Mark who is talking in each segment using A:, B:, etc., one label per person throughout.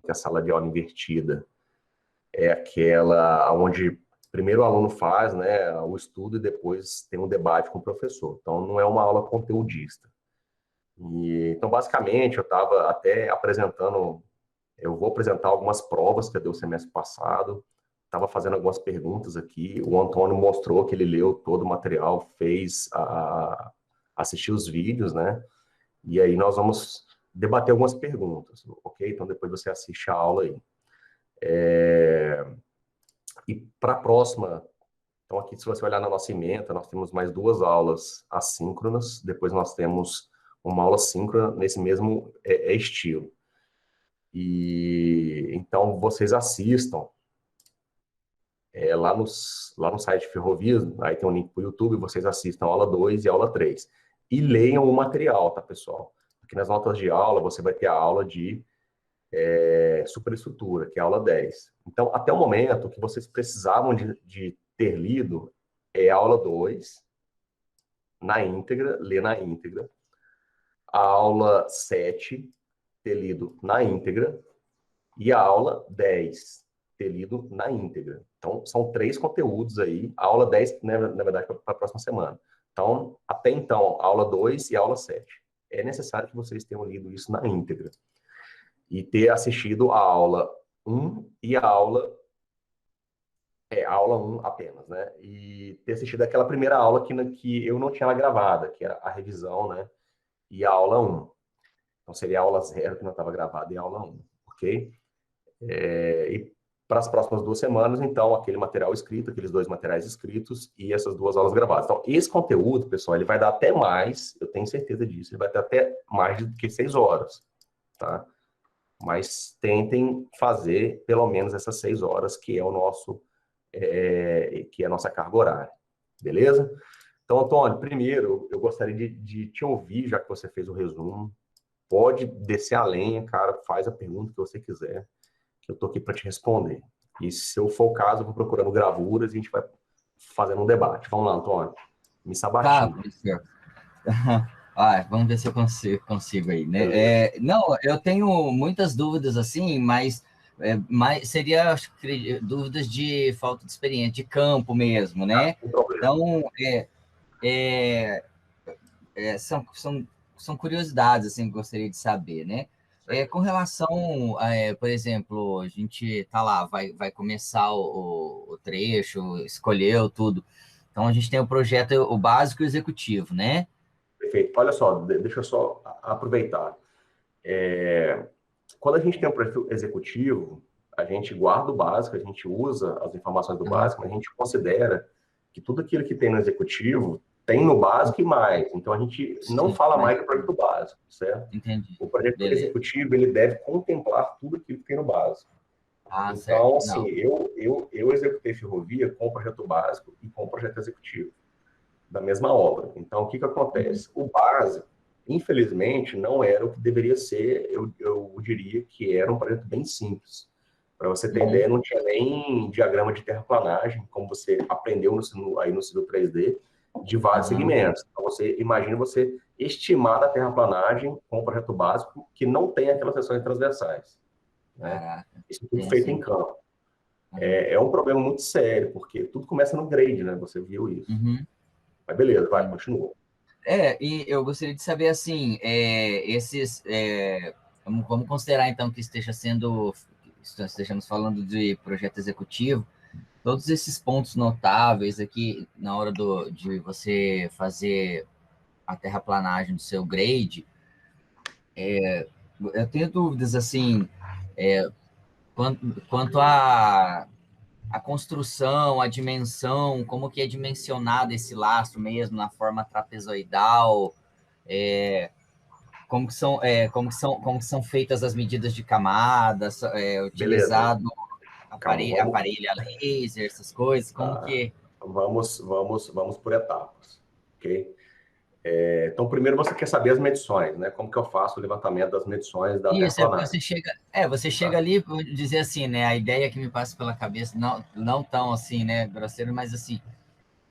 A: que é a sala de aula invertida. É aquela onde primeiro o aluno faz, né, o estudo e depois tem um debate com o professor. Então, não é uma aula conteudista. Então, basicamente, eu estava até apresentando, eu vou apresentar algumas provas que eu dei o semestre passado, estava fazendo algumas perguntas aqui, o Antônio mostrou que ele leu todo o material, assistiu os vídeos, né? E aí nós vamos debater algumas perguntas, ok? Então, depois você assiste a aula aí. E para a próxima, então aqui se você olhar na nossa ementa, nós temos mais 2 aulas assíncronas, depois nós temos uma aula síncrona nesse mesmo estilo. E então vocês assistam lá no site Ferrovias, aí tem um link para o YouTube, vocês assistam a aula 2 e a aula 3. E leiam o material, tá, pessoal? Porque nas notas de aula você vai ter a aula de superestrutura, que é a aula 10. Então, até o momento, que vocês precisavam de ter lido é a aula 2, na íntegra, ler na íntegra. A aula 7, ter lido na íntegra. E a aula 10, ter lido na íntegra. Então, são 3 conteúdos aí. A aula 10, né, na verdade, para a próxima semana. Então, até então, a aula 2 e a aula 7. É necessário que vocês tenham lido isso na íntegra. E ter assistido a aula 1 e a aula 1 apenas, né? E ter assistido aquela primeira aula que eu não tinha ela gravada, que era a revisão, né? E a aula 1. Então, seria a aula 0 que não estava gravada e a aula 1, ok? E para as próximas 2 semanas, então, aquele material escrito, aqueles 2 materiais escritos e essas 2 aulas gravadas. Então, esse conteúdo, pessoal, ele vai dar até mais, eu tenho certeza disso, ele vai ter até mais do que 6 horas, tá? Mas tentem fazer pelo menos essas 6 horas, que é o nosso, que é a nossa carga horária, beleza? Então, Antônio, primeiro, eu gostaria de te ouvir, já que você fez o resumo. Pode descer a lenha, cara, faz a pergunta que você quiser, que eu tô aqui para te responder. E se eu for o caso, eu vou procurando gravuras e a gente vai fazendo um debate. Vamos lá, Antônio. Me
B: Tá,
A: sabatina.
B: professor. Vamos ver se eu consigo aí, né?
A: Beleza.
B: Não, eu tenho muitas dúvidas assim, mas seria, acho que, dúvidas de falta de experiência, de campo mesmo, né?
A: Sem problema.
B: Então, é, são curiosidades assim, que eu gostaria de saber, né? Com relação, por exemplo, a gente tá lá, vai começar o trecho, escolheu tudo. Então, a gente tem o projeto, o básico e o executivo, né?
A: Perfeito. Olha só, deixa eu só aproveitar. Quando a gente tem um projeto executivo, a gente guarda o básico, a gente usa as informações do básico, mas a gente considera que tudo aquilo que tem no executivo tem no básico e mais. Então, a gente não
B: Sim,
A: fala mais do projeto básico, certo?
B: entendi.
A: O projeto
B: Beleza.
A: executivo, ele deve contemplar tudo aquilo que tem no básico.
B: Certo.
A: Então, assim,
B: Não.
A: eu executei ferrovia com o projeto básico e com o projeto executivo, da mesma obra. Então, o que acontece? O básico, infelizmente, não era o que deveria ser, eu diria que era um projeto bem simples. Para você ter ideia, não tinha nem diagrama de terraplanagem, como você aprendeu aí no Civil 3D, de vários segmentos. Então, imagina você estimar a terraplanagem com o projeto básico que não tem aquelas seções transversais, né?
B: Caraca.
A: Isso tudo feito em campo. É um problema muito sério, porque tudo começa no grade, né? Você viu isso. Mas beleza, vai, continua.
B: E eu gostaria de saber, assim, vamos considerar, então, que estejamos falando de projeto executivo, todos esses pontos notáveis aqui, na hora de você fazer a terraplanagem do seu grade, eu tenho dúvidas, assim, quanto a construção, a dimensão, como que é dimensionado esse lastro mesmo, na forma trapezoidal, como que são feitas as medidas de camadas,
A: Beleza.
B: utilizado
A: Calma,
B: aparelho a laser, essas coisas, como que...
A: vamos por etapas, ok? Então, primeiro você quer saber as medições, né? Como que eu faço o levantamento das medições da
B: Isso,
A: terraplanagem?
B: você chega ali, vou dizer assim, né, a ideia que me passa pela cabeça, não tão assim, né, grosseiro, mas assim,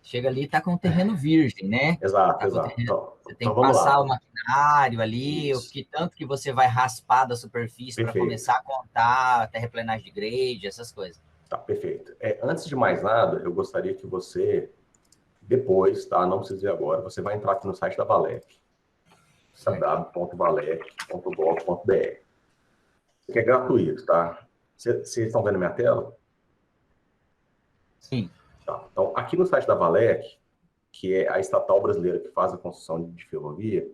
B: Chega ali e tá com o terreno virgem, né?
A: Exato,
B: Tá com o
A: exato.
B: terreno... Você tem
A: Então
B: que
A: vamos
B: passar
A: lá.
B: o maquinário ali, o
A: Isso,
B: que tanto que você vai raspar da superfície para
A: perfeito.
B: começar a contar a terraplenagem de grade, essas coisas.
A: Tá, perfeito. Antes de mais nada, eu gostaria que você, depois, tá? Não precisa ver agora, você vai entrar aqui no site da Valec,
B: Certo.
A: www.valec.gov.br, que é gratuito, tá? Vocês estão vendo minha tela?
B: Sim.
A: Tá. Então, aqui no site da Valec, que é a estatal brasileira que faz a construção de ferrovia,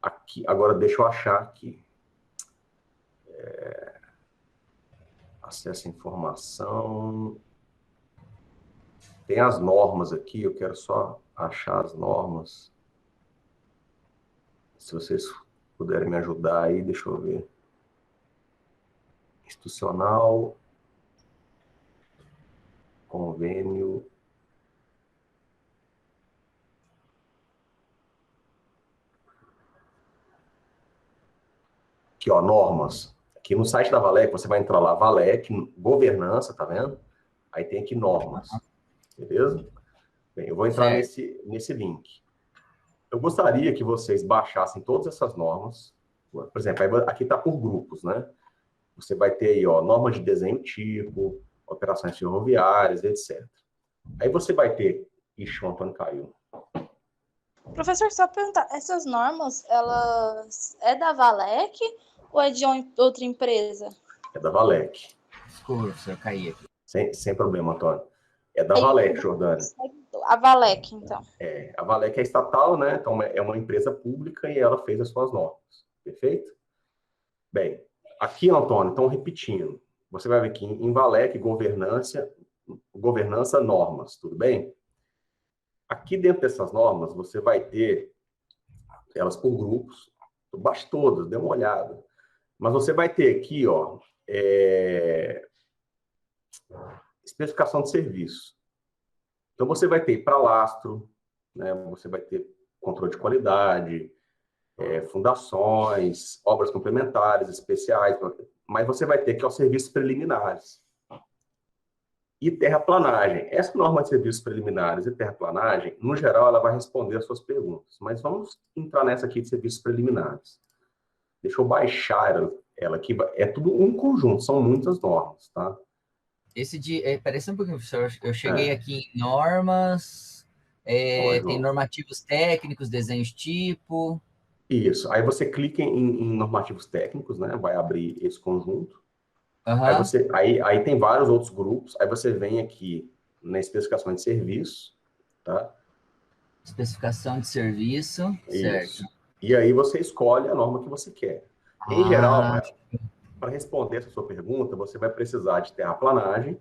A: aqui, agora deixa eu achar aqui. Acesso à informação. Tem as normas aqui, eu quero só achar as normas. Se vocês puderem me ajudar aí, deixa eu ver. Institucional, convênio. Aqui, ó, normas. Aqui no site da Valec, você vai entrar lá, Valec, governança, tá vendo? Aí tem aqui normas, beleza? Bem, eu vou entrar
B: Certo.
A: nesse link. Eu gostaria que vocês baixassem todas essas normas. Por exemplo, aqui está por grupos, né? Você vai ter aí, ó, normas de desenho tipo, operações ferroviárias, etc. Aí você vai ter... Ixi, o Antônio caiu.
C: Professor, só perguntar, essas normas, elas é da Valec ou é de outra empresa?
A: É da Valec.
B: Desculpa, professor, eu caí aqui.
A: Sem problema, Antônio. É da Valec, Jordânia.
C: A Valec, então.
A: A Valec é estatal, né? Então é uma empresa pública e ela fez as suas normas. Perfeito? Bem, aqui, Antônio, então repetindo. Você vai ver aqui em Valec, governança, normas, tudo bem? Aqui dentro dessas normas, você vai ter elas por grupos. Baixe todas, dê uma olhada. Mas você vai ter aqui, ó, especificação de serviço. Então, você vai ter para lastro, né? Você vai ter controle de qualidade, fundações, obras complementares, especiais, mas você vai ter aqui os serviços preliminares. E terraplanagem. Essa norma de serviços preliminares e terraplanagem, no geral, ela vai responder as suas perguntas. Mas vamos entrar nessa aqui de serviços preliminares. Deixa eu baixar ela aqui. É tudo um conjunto, são muitas normas, tá?
B: Esse de... parece um pouquinho, professor. Eu cheguei aqui em normas, tem normativos técnicos, desenhos tipo...
A: Isso. Aí você clica em normativos técnicos, né? Vai abrir esse conjunto.
B: Uhum.
A: Aí tem vários outros grupos. Aí você vem aqui na especificação de serviço, tá?
B: Especificação de serviço, certo.
A: Isso. E aí você escolhe a norma que você quer. Em geral, para responder essa sua pergunta, você vai precisar de terraplanagem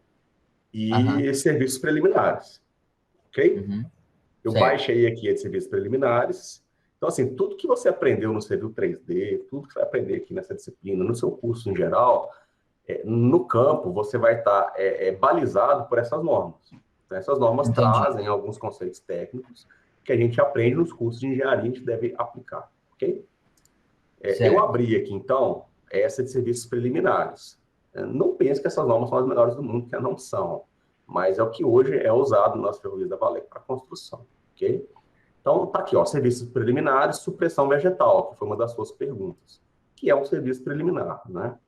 A: e serviços preliminares, ok?
B: Uhum.
A: Eu
B: Certo.
A: baixei aqui de serviços preliminares. Então, assim, tudo que você aprendeu no Civil 3D, tudo que você vai aprender aqui nessa disciplina, no seu curso em geral, no campo, você vai estar balizado por essas normas. Então, essas normas trazem alguns conceitos técnicos que a gente aprende nos cursos de engenharia, a gente deve aplicar, ok? Eu abri aqui, então, essa de serviços preliminares. Não pense que essas normas são as melhores do mundo, que não são. Mas é o que hoje é usado nas ferrovias da Valec para construção, ok? Então, tá aqui, ó, serviços preliminares, supressão vegetal, que foi uma das suas perguntas, que é um serviço preliminar, né?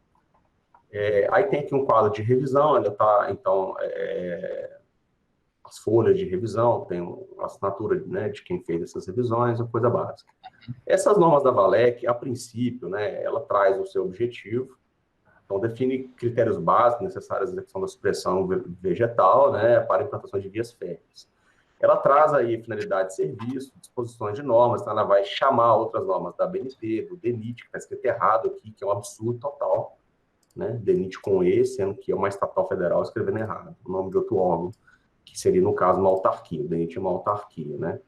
A: Aí tem aqui um quadro de revisão, olha, tá, então, as folhas de revisão, tem a assinatura, né, de quem fez essas revisões, uma coisa básica. Essas normas da Valec, a princípio, né, ela traz o seu objetivo, então define critérios básicos necessários à execução da supressão vegetal, né, para a implantação de vias férreas. Ela traz aí finalidade de serviço, disposições de normas, então ela vai chamar outras normas da ABNT, do DENIT, que está escrito errado aqui, que é um absurdo total, né? DENIT com E, sendo que é uma estatal federal escrevendo errado, o nome de outro órgão, que seria, no caso, uma autarquia. O DENIT é uma autarquia, né?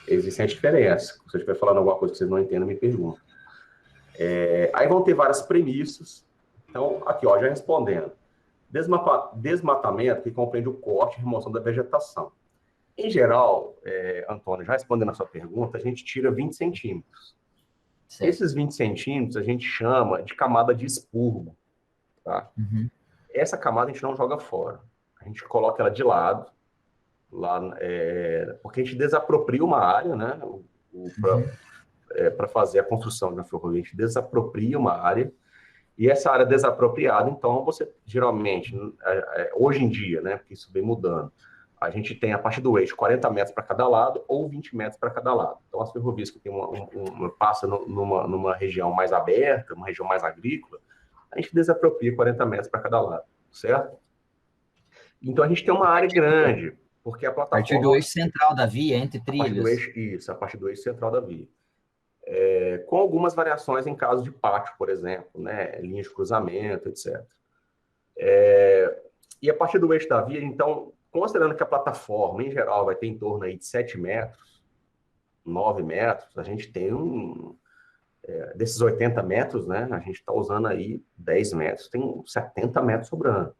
A: Existem as diferenças. Se você estiver falando alguma coisa que vocês não entendem, me perguntam. Aí vão ter várias premissas. Então, aqui, ó, já respondendo. Desmatamento, que compreende o corte e remoção da vegetação. Em geral, Antônio, já respondendo a sua pergunta, a gente tira 20 centímetros. Certo. Esses 20 centímetros a gente chama de camada de expurgo. Tá? Essa camada a gente não joga fora. A gente coloca ela de lado lá, porque a gente desapropria uma área, né? Para fazer a construção de uma ferrovia, a gente desapropria uma área, e essa área desapropriada, então, você geralmente, hoje em dia, né? Porque isso vem mudando, a gente tem a partir do eixo 40 metros para cada lado ou 20 metros para cada lado. Então, as ferrovias que tem passa numa região mais aberta, uma região mais agrícola, a gente desapropria 40 metros para cada lado, certo? Então, a gente tem uma área grande, porque a plataforma...
B: A partir do eixo central da via, entre trilhos.
A: A partir do eixo central da via. Com algumas variações em caso de pátio, por exemplo, né? Linha de cruzamento, etc. E a partir do eixo da via, então, considerando que a plataforma, em geral, vai ter em torno aí de 7 metros, 9 metros, a gente tem desses 80 metros, né? A gente está usando aí 10 metros, tem 70 metros sobrando.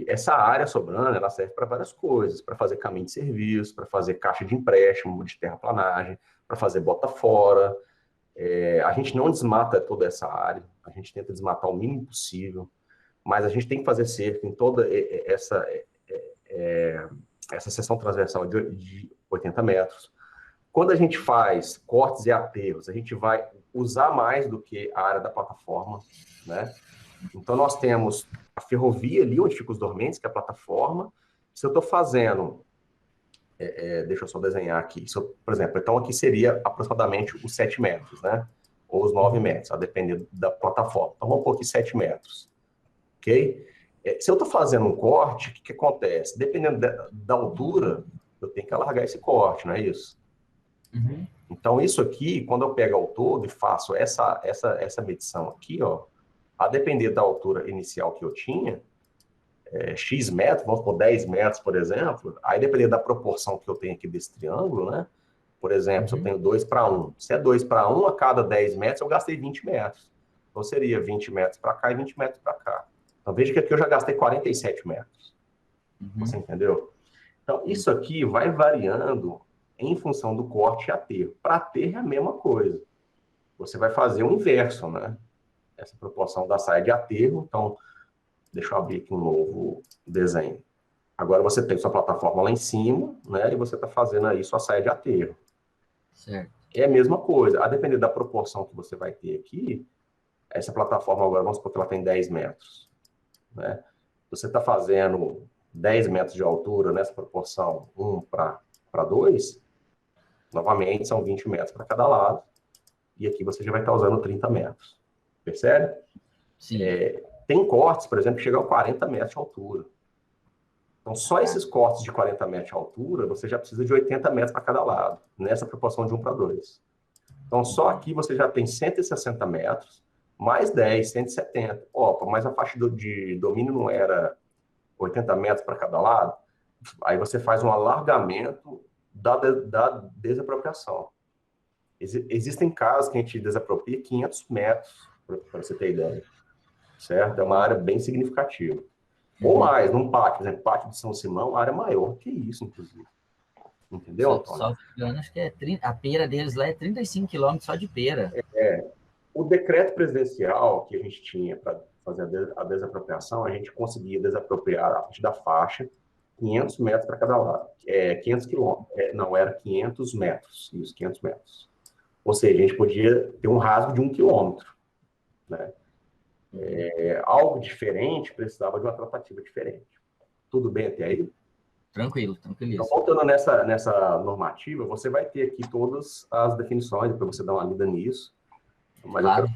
A: Essa área sobrando, ela serve para várias coisas, para fazer caminho de serviço, para fazer caixa de empréstimo, de terraplanagem, para fazer bota fora. A gente não desmata toda essa área, a gente tenta desmatar o mínimo possível, mas a gente tem que fazer cerca em toda essa seção transversal de 80 metros. Quando a gente faz cortes e aterros, a gente vai usar mais do que a área da plataforma, né? Então, nós temos a ferrovia ali, onde ficam os dormentes, que é a plataforma. Se eu estou fazendo... deixa eu só desenhar aqui. Por exemplo, então aqui seria aproximadamente os 7 metros, né? Ou os 9 metros, a depender da plataforma. Então, vamos pôr aqui 7 metros. Ok? Se eu estou fazendo um corte, o que acontece? Dependendo da altura, eu tenho que alargar esse corte, não é isso?
B: Uhum.
A: Então, isso aqui, quando eu pego ao todo e faço essa medição aqui, ó, a depender da altura inicial que eu tinha, X metros, vamos por 10 metros, por exemplo, aí dependendo da proporção que eu tenho aqui desse triângulo, né? Por exemplo, se eu tenho 2:1, se é 2:1, a cada 10 metros eu gastei 20 metros. Então seria 20 metros para cá e 20 metros para cá. Então veja que aqui eu já gastei 47 metros. Você entendeu? Então isso aqui vai variando em função do corte e aterro. Para aterro é a mesma coisa. Você vai fazer o inverso, né? Essa proporção da saia de aterro. Então, deixa eu abrir aqui um novo desenho. Agora você tem sua plataforma lá em cima, né? E você está fazendo aí sua saia de aterro.
B: Certo.
A: É a mesma coisa. A depender da proporção que você vai ter aqui, essa plataforma agora, vamos supor que ela tem 10 metros, né? Você está fazendo 10 metros de altura nessa proporção 1 para 2, novamente são 20 metros para cada lado. E aqui você já vai estar usando 30 metros. Percebe?
B: Sim.
A: Tem cortes, por exemplo, que chegam a 40 metros de altura. Então, só esses cortes de 40 metros de altura, você já precisa de 80 metros para cada lado, nessa proporção de 1 para 2. Então, só aqui você já tem 160 metros, mais 10, 170. Opa, mas a faixa de domínio não era 80 metros para cada lado? Aí você faz um alargamento da desapropriação. Existem casos que a gente desapropria 500 metros, para você ter ideia. Certo? É uma área bem significativa. Ou mais, num pátio, por exemplo, pátio de São Simão, área maior que isso, inclusive. Entendeu, Antônio?
B: Só acho que a pera deles lá é 35 quilômetros só de pera.
A: O decreto presidencial que a gente tinha para fazer a desapropriação, a gente conseguia desapropriar a partir da faixa 500 metros para cada lado. 500 quilômetros. Não, era 500 metros. Isso, 500 metros. Ou seja, a gente podia ter um rasgo de 1 quilômetro, né? Algo diferente precisava de uma tratativa diferente. Tudo bem até aí?
B: Tranquilo.
A: Então, voltando nessa normativa, você vai ter aqui todas as definições, para você dar uma lida nisso. Mas
B: claro.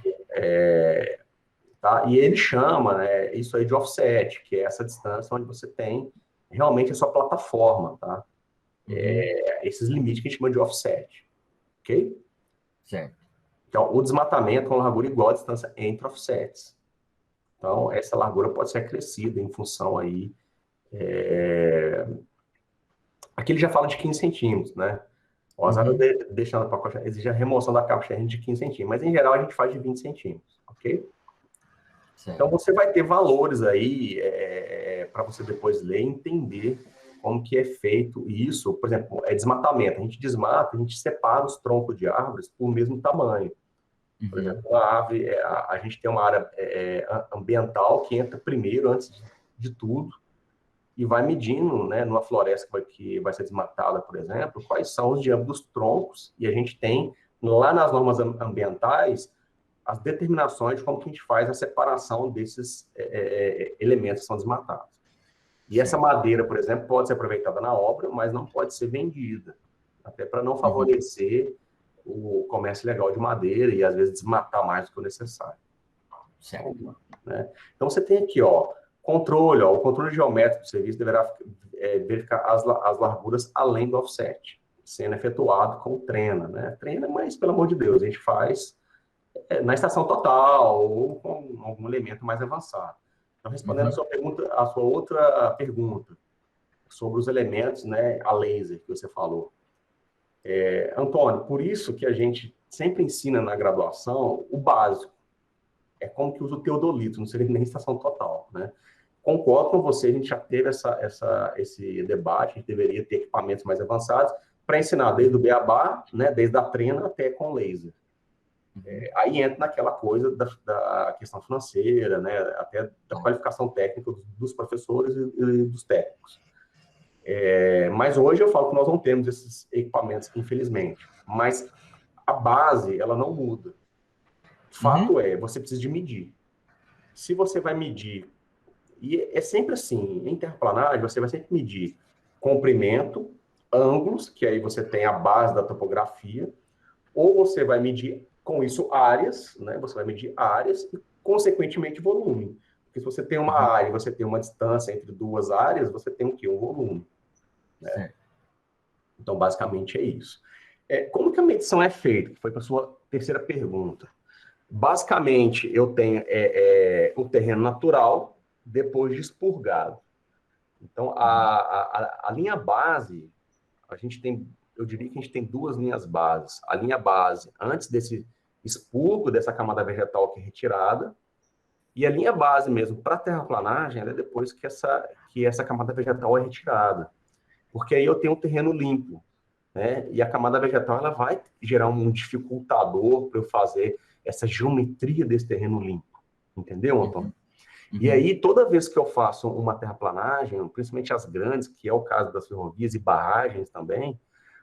A: Tá? E ele chama, né, isso aí de offset, que é essa distância onde você tem realmente a sua plataforma, tá? Esses limites que a gente chama de offset. Ok?
B: Certo.
A: Então, o desmatamento com largura igual à distância entre offsets. Então, essa largura pode ser acrescida em função aí... Aqui ele já fala de 15 centímetros, né? O Azar deixando para a caixa, exige a remoção da caixa de 15 centímetros, mas em geral a gente faz de 20 centímetros, ok? Certo. Então, você vai ter valores aí para você depois ler e entender como que é feito isso. Por exemplo, desmatamento. A gente desmata, a gente separa os troncos de árvores por mesmo tamanho. Por exemplo, uma árvore, a gente tem uma área ambiental que entra primeiro, antes de tudo, e vai medindo, né, numa floresta que vai ser desmatada, por exemplo, quais são os diâmetros dos troncos, e a gente tem, lá nas normas ambientais, as determinações de como que a gente faz a separação desses elementos que são desmatados. E essa madeira, por exemplo, pode ser aproveitada na obra, mas não pode ser vendida, até para não favorecer o comércio ilegal de madeira e, às vezes, desmatar mais do que o necessário.
B: Certo.
A: Né? Então, você tem aqui, ó, controle, ó, o controle geométrico do serviço deverá verificar as larguras além do offset, sendo efetuado com trena, né? Trena, mas, pelo amor de Deus, a gente faz na estação total ou com algum elemento mais avançado. Então, respondendo a sua outra pergunta sobre os elementos, né, a laser que você falou. Antônio, por isso que a gente sempre ensina na graduação o básico. É como que usa o teodolito, não seria nem estação total, né? Concordo com você, a gente já teve esse debate, a gente deveria ter equipamentos mais avançados para ensinar desde o beabá, né, desde a trena até com laser. Aí entra naquela coisa da questão financeira, né, até da qualificação técnica dos professores e dos técnicos. Mas hoje eu falo que nós não temos esses equipamentos, infelizmente. Mas a base, ela não muda. Fato é, você precisa de medir. Se você vai medir, e é sempre assim, em terraplanagem, você vai sempre medir comprimento, ângulos, que aí você tem a base da topografia, ou você vai medir com isso áreas, né? Você vai medir áreas e, consequentemente, volume. Porque se você tem uma área e você tem uma distância entre duas áreas, você tem o quê? Um volume. Né? Então, basicamente, é isso. Como que a medição é feita? Que foi para a sua terceira pergunta. Basicamente, eu tenho o terreno natural depois de expurgado. Então, a linha base, eu diria que a gente tem duas linhas bases. A linha base antes desse expurgo, dessa camada vegetal que é retirada, e a linha base mesmo para a terraplanagem é depois que essa camada vegetal é retirada. Porque aí eu tenho um terreno limpo, né? E a camada vegetal ela vai gerar um dificultador para eu fazer essa geometria desse terreno limpo. Entendeu, Antônio? E aí, toda vez que eu faço uma terraplanagem, principalmente as grandes, que é o caso das ferrovias e barragens também,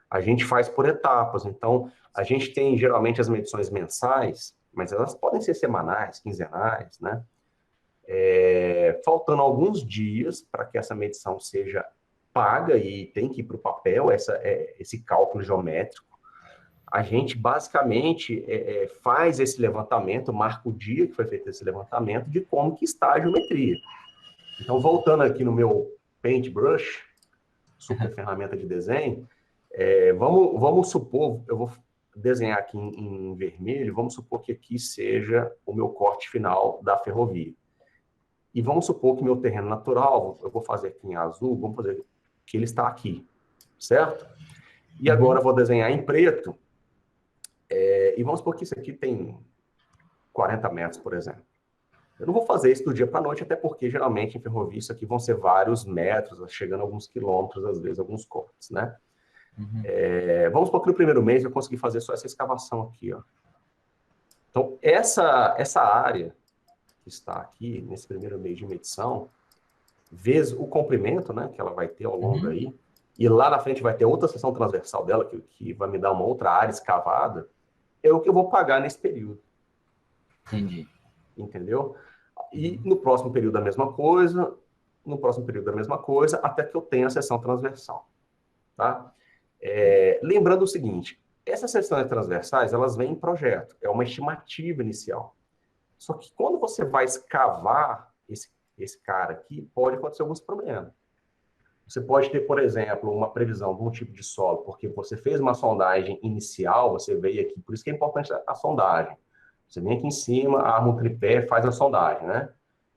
A: a gente faz por etapas. Então, a gente tem geralmente as medições mensais, mas elas podem ser semanais, quinzenais, né? Faltando alguns dias para que essa medição seja paga e tem que ir para o papel, esse cálculo geométrico. A gente, basicamente, faz esse levantamento, marca o dia que foi feito esse levantamento, de como que está a geometria. Então, voltando aqui no meu Paintbrush, super ferramenta de desenho, vamos supor, eu vou desenhar aqui em vermelho, vamos supor que aqui seja o meu corte final da ferrovia. E vamos supor que meu terreno natural, eu vou fazer aqui em azul, vamos fazer que ele está aqui, certo? E agora eu vou desenhar em preto, e vamos supor que isso aqui tem 40 metros, por exemplo. Eu não vou fazer isso do dia para a noite, até porque, geralmente, em ferrovia, isso aqui vão ser vários metros, chegando a alguns quilômetros, às vezes, alguns cortes, né? Vamos supor que no primeiro mês eu consegui fazer só essa escavação aqui, ó. Então, essa área que está aqui, nesse primeiro mês de medição, vezes o comprimento, né, que ela vai ter ao longo aí, e lá na frente vai ter outra seção transversal dela, que vai me dar uma outra área escavada, é o que eu vou pagar nesse período.
B: Entendi.
A: Entendeu? E no próximo período a mesma coisa, no próximo período a mesma coisa, até que eu tenha a seção transversal. Tá? Lembrando o seguinte, essas seções transversais, elas vêm em projeto, é uma estimativa inicial. Só que quando você vai escavar esse cara aqui, pode acontecer alguns problemas. Você pode ter, por exemplo, uma previsão de um tipo de solo, porque você fez uma sondagem inicial, você veio aqui, por isso que é importante a sondagem. Você vem aqui em cima, arma um tripé, faz a sondagem, né?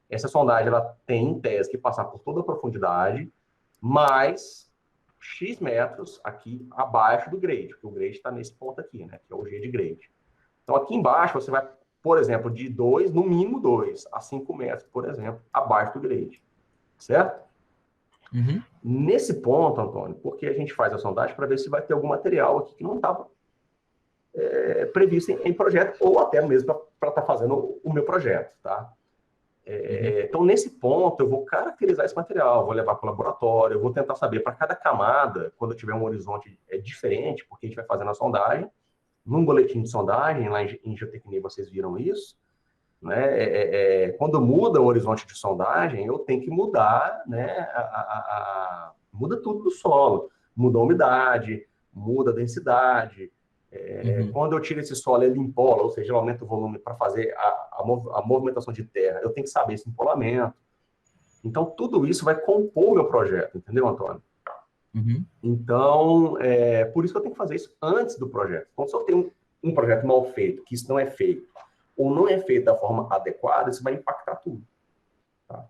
A: Essa sondagem, ela tem, em tese, que passar por toda a profundidade, mais X metros aqui abaixo do grade, porque o grade está nesse ponto aqui, né? Que é o G de grade. Então, aqui embaixo, você vai, por exemplo, de 2, no mínimo 2, a 5 metros, por exemplo, abaixo do grade. Certo? Nesse ponto, Antônio, porque a gente faz a sondagem para ver se vai ter algum material aqui que não estava previsto em projeto, ou até mesmo para estar fazendo o meu projeto, tá? Então, nesse ponto, eu vou caracterizar esse material, eu vou levar para o laboratório, eu vou tentar saber para cada camada, quando eu tiver um horizonte diferente, porque a gente vai fazendo a sondagem. Num boletim de sondagem, lá em geotecnia, vocês viram isso, né? Quando muda o horizonte de sondagem, eu tenho que mudar, né? Muda tudo do solo, muda a umidade, muda a densidade. Quando eu tiro esse solo, ele empola, ou seja, eu aumento o volume para fazer a movimentação de terra, eu tenho que saber esse empolamento. Então, tudo isso vai compor o meu projeto, entendeu, Antônio? Então, por isso que eu tenho que fazer isso antes do projeto. Então, se eu tenho um projeto mal feito, que isso não é feito, ou não é feito da forma adequada, isso vai impactar tudo. Tá?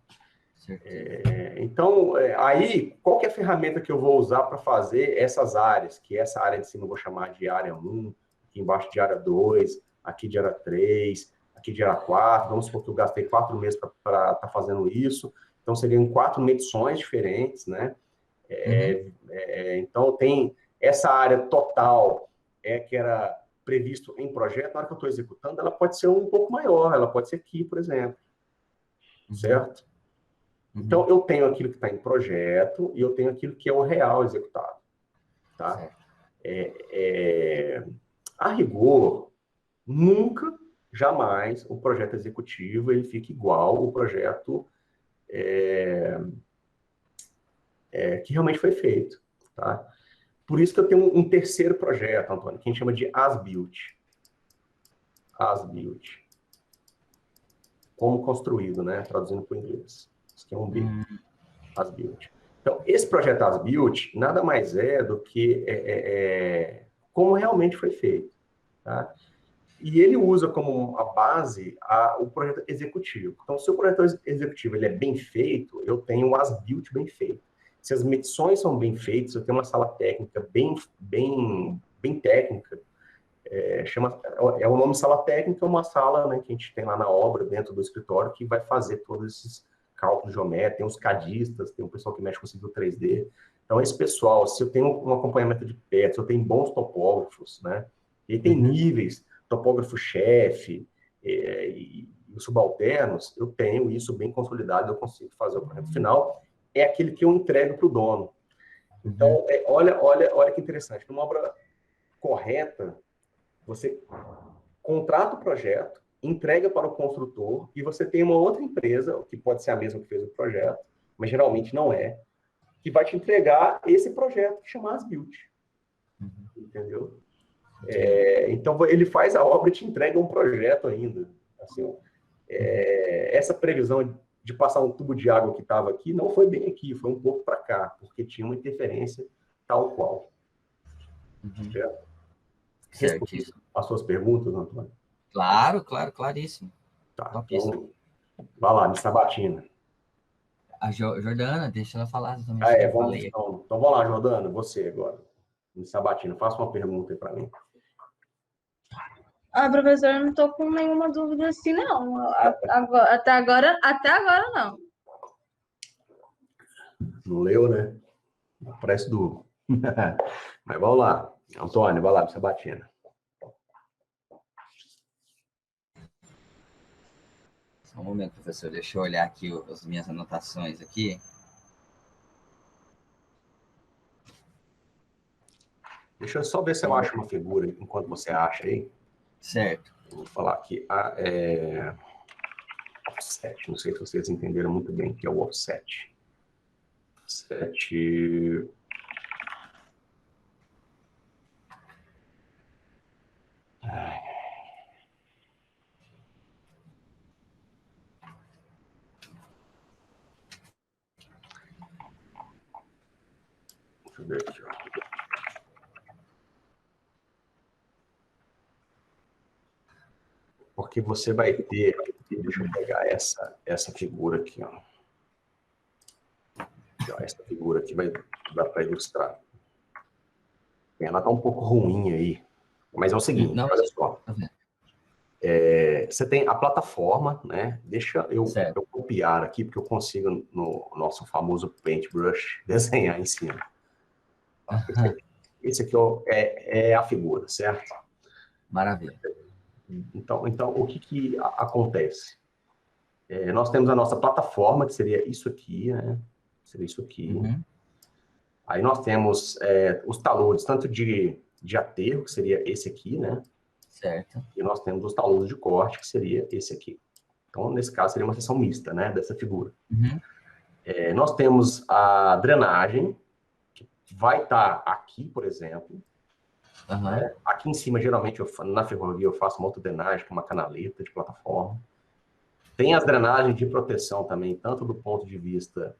A: Então, aí, qual que é a ferramenta que eu vou usar para fazer essas áreas? Que essa área de cima eu vou chamar de área 1, aqui embaixo de área 2, aqui de área 3, aqui de área 4. Vamos supor que eu gastei 4 meses para estar fazendo isso. Então, seriam 4 medições diferentes, né? Então, tem essa área total que era previsto em projeto, na hora que eu estou executando, ela pode ser um pouco maior, ela pode ser aqui, por exemplo. Certo? Então, eu tenho aquilo que está em projeto e eu tenho aquilo que é o real executado. Tá? A rigor, nunca, jamais, o projeto executivo ele fica igual ao projeto que realmente foi feito. Tá? Por isso que eu tenho um terceiro projeto, Antônio, que a gente chama de As-Built. As-Built. Como construído, né? Traduzindo para o inglês. Isso aqui é um B. As-Built. Então, esse projeto As-Built nada mais é do que como realmente foi feito. Tá? E ele usa como a base o projeto executivo. Então, se o projeto executivo ele é bem feito, eu tenho o As-Built bem feito. Se as medições são bem feitas, eu tenho uma sala técnica bem técnica. O nome sala técnica, é uma sala, né, que a gente tem lá na obra, dentro do escritório, que vai fazer todos esses cálculos geométricos, tem os cadistas, tem o pessoal que mexe com civil 3D. Então, esse pessoal, se eu tenho um acompanhamento de perto, se eu tenho bons topógrafos, né, e tem níveis, topógrafo-chefe e os subalternos, eu tenho isso bem consolidado, eu consigo fazer o projeto final, é aquele que eu entrego para o dono. Então, olha que interessante, numa obra correta, você contrata o projeto, entrega para o construtor e você tem uma outra empresa, que pode ser a mesma que fez o projeto, mas geralmente não é, que vai te entregar esse projeto que chama As-Built. Entendeu? Então, ele faz a obra e te entrega um projeto ainda. Assim, essa previsão de passar um tubo de água que estava aqui não foi bem aqui, foi um pouco para cá, porque tinha uma interferência tal qual. Certo? Respondi as suas perguntas, Antônio?
B: Claro, claríssimo.
A: Tá, então, vai lá, me sabatina.
B: A Jordana, deixa ela falar também.
A: Vamos então. Então, vamos lá, Jordana, você agora. Me sabatina, faça uma pergunta aí para mim.
C: Professor, eu não estou com nenhuma dúvida assim, não. Até agora não.
A: Não leu, né? Parece duro. Mas vamos lá. Antônio, vai lá, me sabatina.
B: Só um momento, professor. Deixa eu olhar aqui as minhas anotações aqui.
A: Deixa eu só ver se eu acho uma figura enquanto você acha aí.
B: Certo.
A: Eu vou falar aqui. Offset. Não sei se vocês entenderam muito bem o que é o offset. Offset. Deixa eu ver aqui, ó. Porque você vai ter... Deixa eu pegar essa figura aqui, ó. Essa figura aqui vai dar para ilustrar. Ela está um pouco ruim aí. Mas é o seguinte, olha só. Você tem a plataforma, né? Deixa eu copiar aqui, porque eu consigo, no nosso famoso Paintbrush, desenhar em cima. Esse aqui é a figura, certo?
B: Maravilha.
A: Então o que acontece? Nós temos a nossa plataforma, que seria isso aqui, né? Seria isso aqui.
B: Uhum.
A: Aí nós temos os taludes, tanto de aterro, que seria esse aqui, né?
B: Certo.
A: E nós temos os taludes de corte, que seria esse aqui. Então, nesse caso, seria uma seção mista, né? Dessa figura.
B: Uhum.
A: Nós temos a drenagem, que vai estar aqui, por exemplo.
B: Uhum.
A: Né? Aqui em cima, geralmente, na ferrovia, eu faço uma autodrenagem com uma canaleta de plataforma. Tem as drenagens de proteção também, tanto do ponto de vista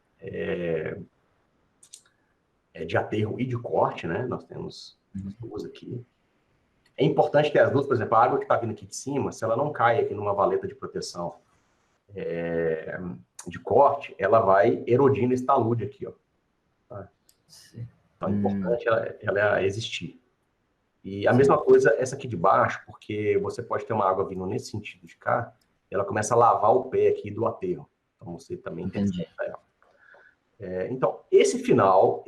A: de aterro e de corte, né? Nós temos as duas aqui. É importante ter as duas, por exemplo, a água que está vindo aqui de cima, se ela não cai aqui numa valeta de proteção de corte, ela vai erodindo esse talude aqui, ó. Tá? Então é importante ela existir. E a mesma coisa essa aqui de baixo, porque você pode ter uma água vindo nesse sentido de cá, ela começa a lavar o pé aqui do aterro. Então você também tem que acertar ela. Então, esse final,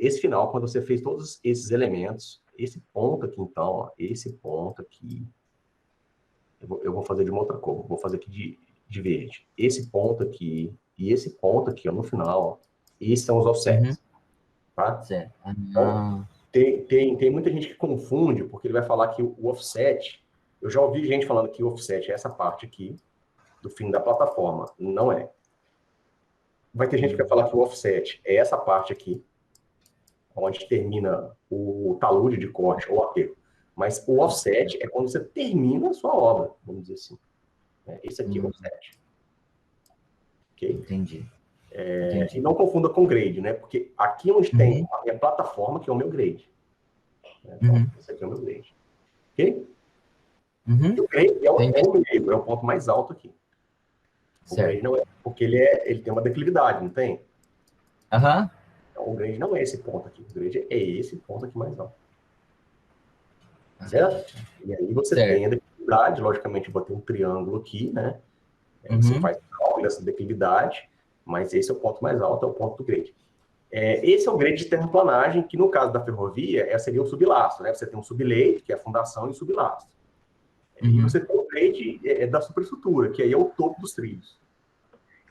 A: quando você fez todos esses elementos, esse ponto aqui, então, ó, esse ponto aqui, eu vou fazer de uma outra cor, vou fazer aqui de verde. Esse ponto aqui e esse ponto aqui, ó, no final, ó, esses são os offsets. Tá?
B: Certo.
A: Então, tem muita gente que confunde, porque ele vai falar que o offset, eu já ouvi gente falando que o offset é essa parte aqui, do fim da plataforma. Não é. Vai ter gente que vai falar que o offset é essa parte aqui, onde termina o talude de corte ou aterro. Mas o offset é quando você termina a sua obra, vamos dizer assim. Esse aqui é o offset. Ok?
B: Entendi.
A: E não confunda com grade, né? Porque aqui onde tem a minha plataforma, que é o meu grade. Então, esse aqui é o meu grade. Ok? E o grade é o meio, é o ponto mais alto aqui. O grade não é, porque ele tem uma declividade, não tem?
B: Aham.
A: Então, o grade não é esse ponto aqui. O grade é esse ponto aqui mais alto. Certo? E aí você tem a declividade, logicamente, eu botei um triângulo aqui, né? Você faz o cálculo dessa declividade, mas esse é o ponto mais alto, é o ponto do grade. Esse é o grade de terraplanagem, que no caso da ferrovia, seria o sublastro, né? Você tem um subleito, que é a fundação, e o sublastro. E você tem o grade da superestrutura, que aí é o topo dos trilhos.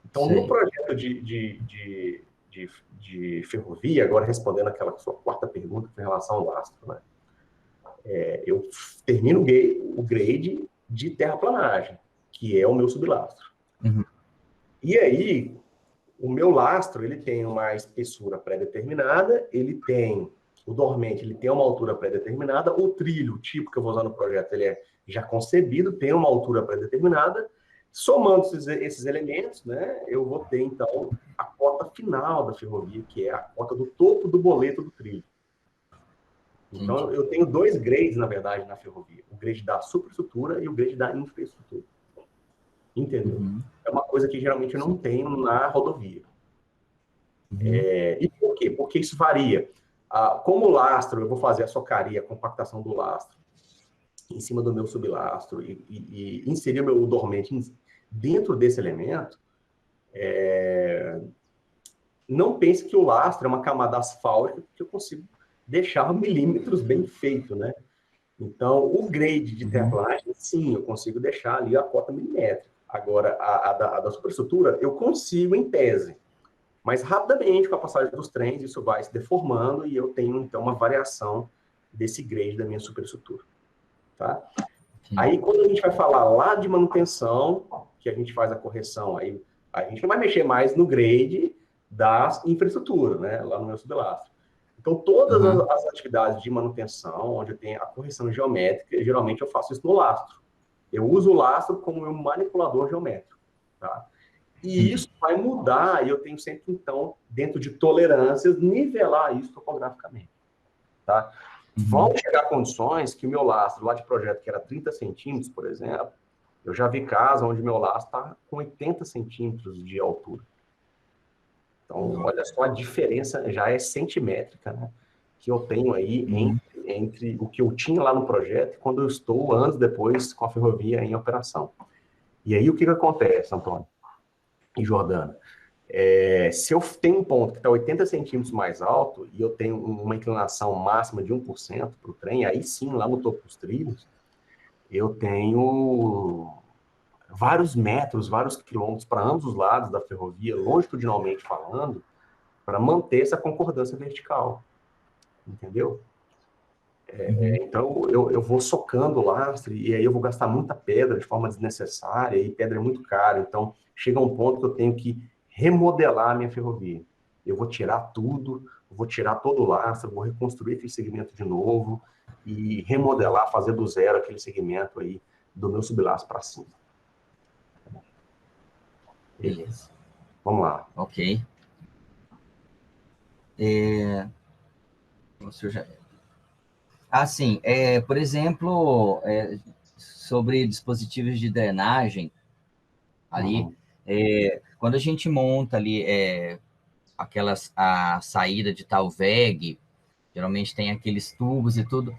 A: Então, no projeto de ferrovia, agora respondendo aquela sua quarta pergunta com relação ao lastro, né? Eu termino o grade de terraplanagem, que é o meu sublastro. E aí, o meu lastro, ele tem uma espessura pré-determinada, ele tem o dormente, ele tem uma altura pré-determinada, o trilho, o tipo que eu vou usar no projeto, ele é já concebido, tem uma altura pré-determinada. Somando esses elementos, né, eu vou ter, então, a cota final da ferrovia, que é a cota do topo do boleto do trilho. Então, eu tenho dois grades, na verdade, na ferrovia. O grade da superestrutura e o grade da infraestrutura. Entendeu? É uma coisa que geralmente eu não tenho na rodovia. E por quê? Porque isso varia. Como o lastro, eu vou fazer a socaria, a compactação do lastro, em cima do meu sublastro, e inserir o meu dormente dentro desse elemento, não pense que o lastro é uma camada asfáltica que eu consigo deixar milímetros bem feito, né? Então, o grade de terraplanagem, sim, eu consigo deixar ali a cota milimétrica. Agora, a da superestrutura, eu consigo em tese. Mas, rapidamente, com a passagem dos trens, isso vai se deformando e eu tenho, então, uma variação desse grade da minha superestrutura. Tá? Aí, quando a gente vai falar lá de manutenção, que a gente faz a correção, aí a gente não vai mexer mais no grade da infraestrutura, né? Lá no meu sublastro. Então, todas as atividades de manutenção, onde eu tenho a correção geométrica, geralmente eu faço isso no lastro. Eu uso o lastro como meu manipulador geométrico. Tá? E isso vai mudar, e eu tenho sempre, então, dentro de tolerâncias, nivelar isso topograficamente. Tá? Vão chegar condições que o meu lastro lá de projeto, que era 30 centímetros, por exemplo, eu já vi casos onde meu lastro está com 80 centímetros de altura. Então, olha só, a diferença já é centimétrica, né? Que eu tenho aí entre o que eu tinha lá no projeto e quando eu estou anos depois com a ferrovia em operação. E aí, o que acontece, Antônio e Jordana? Se eu tenho um ponto que está 80 centímetros mais alto e eu tenho uma inclinação máxima de 1% para o trem, aí sim, lá no topo dos trilhos, eu tenho vários metros, vários quilômetros para ambos os lados da ferrovia, longitudinalmente falando, para manter essa concordância vertical, entendeu? Então, eu vou socando o lastre e aí eu vou gastar muita pedra de forma desnecessária e pedra é muito cara. Então, chega um ponto que eu tenho que remodelar a minha ferrovia. Eu vou tirar tudo, vou tirar todo o lastre, vou reconstruir aquele segmento de novo e remodelar, fazer do zero aquele segmento aí do meu sublastro para cima.
B: Beleza.
A: Vamos lá.
B: Ok. Assim, por exemplo, sobre dispositivos de drenagem, ali, quando a gente monta ali a saída de Talveg, geralmente tem aqueles tubos e tudo,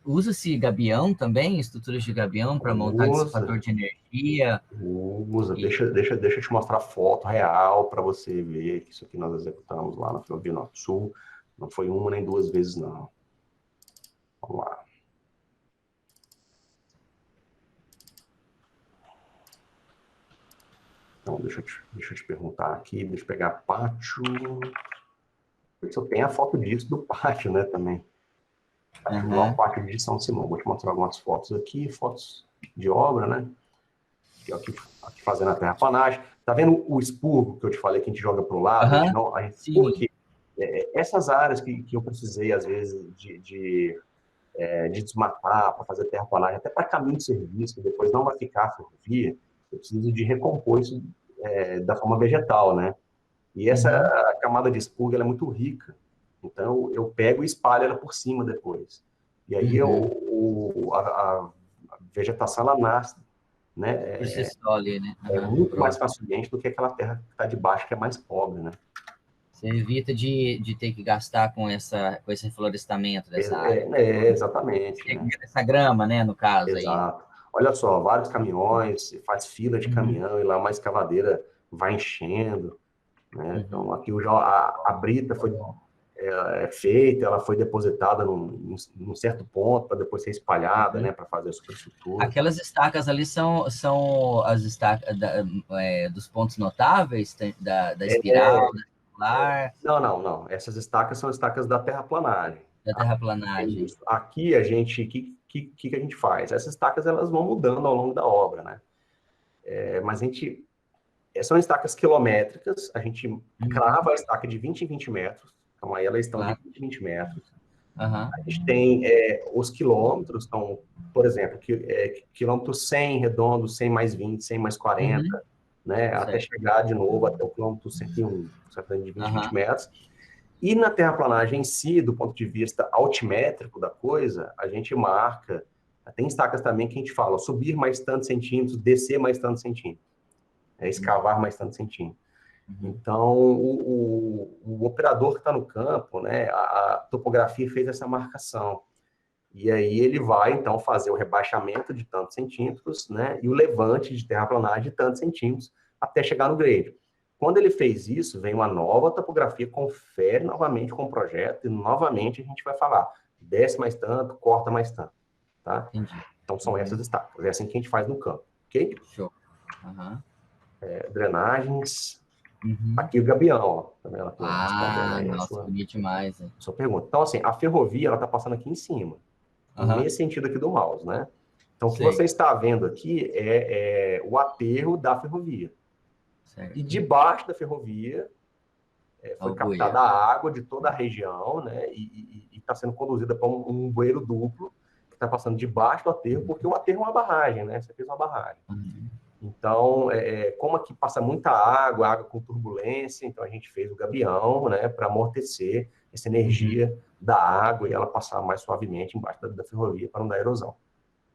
B: usa-se gabião também, estruturas de gabião para montar dissipador de energia?
A: Usa, deixa eu te mostrar foto real para você ver que isso aqui nós executamos lá na Ferrovia Norte-Sul. Não foi uma nem duas vezes, não. Vamos lá. Então, deixa eu te perguntar aqui, deixa eu pegar pátio. Eu tenho a foto disso do pátio, né, também. Lá o pátio de São Simão. Vou te mostrar algumas fotos aqui, fotos de obra, né? Aqui fazendo a terraplanagem. Tá vendo o expurgo que eu te falei que a gente joga para o lado? Por quê? Essas áreas que eu precisei, às vezes, de desmatar para fazer terraplanagem, até para caminho de serviço, que depois não vai ficar a ferrovia, eu preciso de recompor isso da forma vegetal, né? E essa camada de expurgo ela é muito rica. Então, eu pego e espalho ela por cima depois. E aí a vegetação ela nasce, né?
B: Por si só ali, né?
A: Muito mais facilmente do que aquela terra que está debaixo, que é mais pobre, né?
B: Você evita de ter que gastar com esse reflorestamento dessa área.
A: Exatamente. Né?
B: Essa grama, né, no caso aí.
A: Exato. Olha só, vários caminhões, faz fila de caminhão e lá uma escavadeira vai enchendo. Né? Então, aqui a brita foi feita, ela foi depositada num certo ponto para depois ser espalhada, né, para fazer a superestrutura.
B: Aquelas estacas ali são as estacas dos pontos notáveis da espiral, da circular.
A: Não. Essas estacas são estacas da terraplanagem.
B: Da terraplanagem.
A: Aqui a gente, que a gente faz? Essas estacas elas vão mudando ao longo da obra, né? Mas a gente são estacas quilométricas, a gente crava a estaca de 20 em 20 metros, então aí elas estão de 20 em 20 metros. A gente tem os quilômetros, então, por exemplo, quilômetro 100 redondo, 100 mais 20, 100 mais 40, né, até chegar de novo até o quilômetro 101, de 20 em 20 metros. E na terraplanagem em si, do ponto de vista altimétrico da coisa, a gente marca, tem estacas também que a gente fala, subir mais tantos centímetros, descer mais tantos centímetros. Escavar mais tantos centímetros. Então, o operador que está no campo, né, a topografia fez essa marcação. E aí ele vai, então, fazer o rebaixamento de tantos centímetros, né, e o levante de terraplanagem de tantos centímetros até chegar no grade. Quando ele fez isso, vem uma nova topografia, confere novamente com o projeto e novamente a gente vai falar, desce mais tanto, corta mais tanto. Tá? Então, são essas estacas. É assim que a gente faz no campo. Ok?
B: Show.
A: Drenagens. Aqui o gabião, ó. Tá vendo?
B: Nossa, bonito demais.
A: Sua pergunta. Então, assim, a ferrovia, ela tá passando aqui em cima. Nesse sentido aqui do mouse, né? Então, o que você está vendo aqui é o aterro da ferrovia. Certo. E debaixo da ferrovia foi captada a água de toda a região, né? E está sendo conduzida para um bueiro duplo que está passando debaixo do aterro, porque o aterro é uma barragem, né? Você fez uma barragem. Então, como aqui passa muita água com turbulência, então a gente fez o gabião, né, para amortecer essa energia da água e ela passar mais suavemente embaixo da ferrovia para não dar erosão.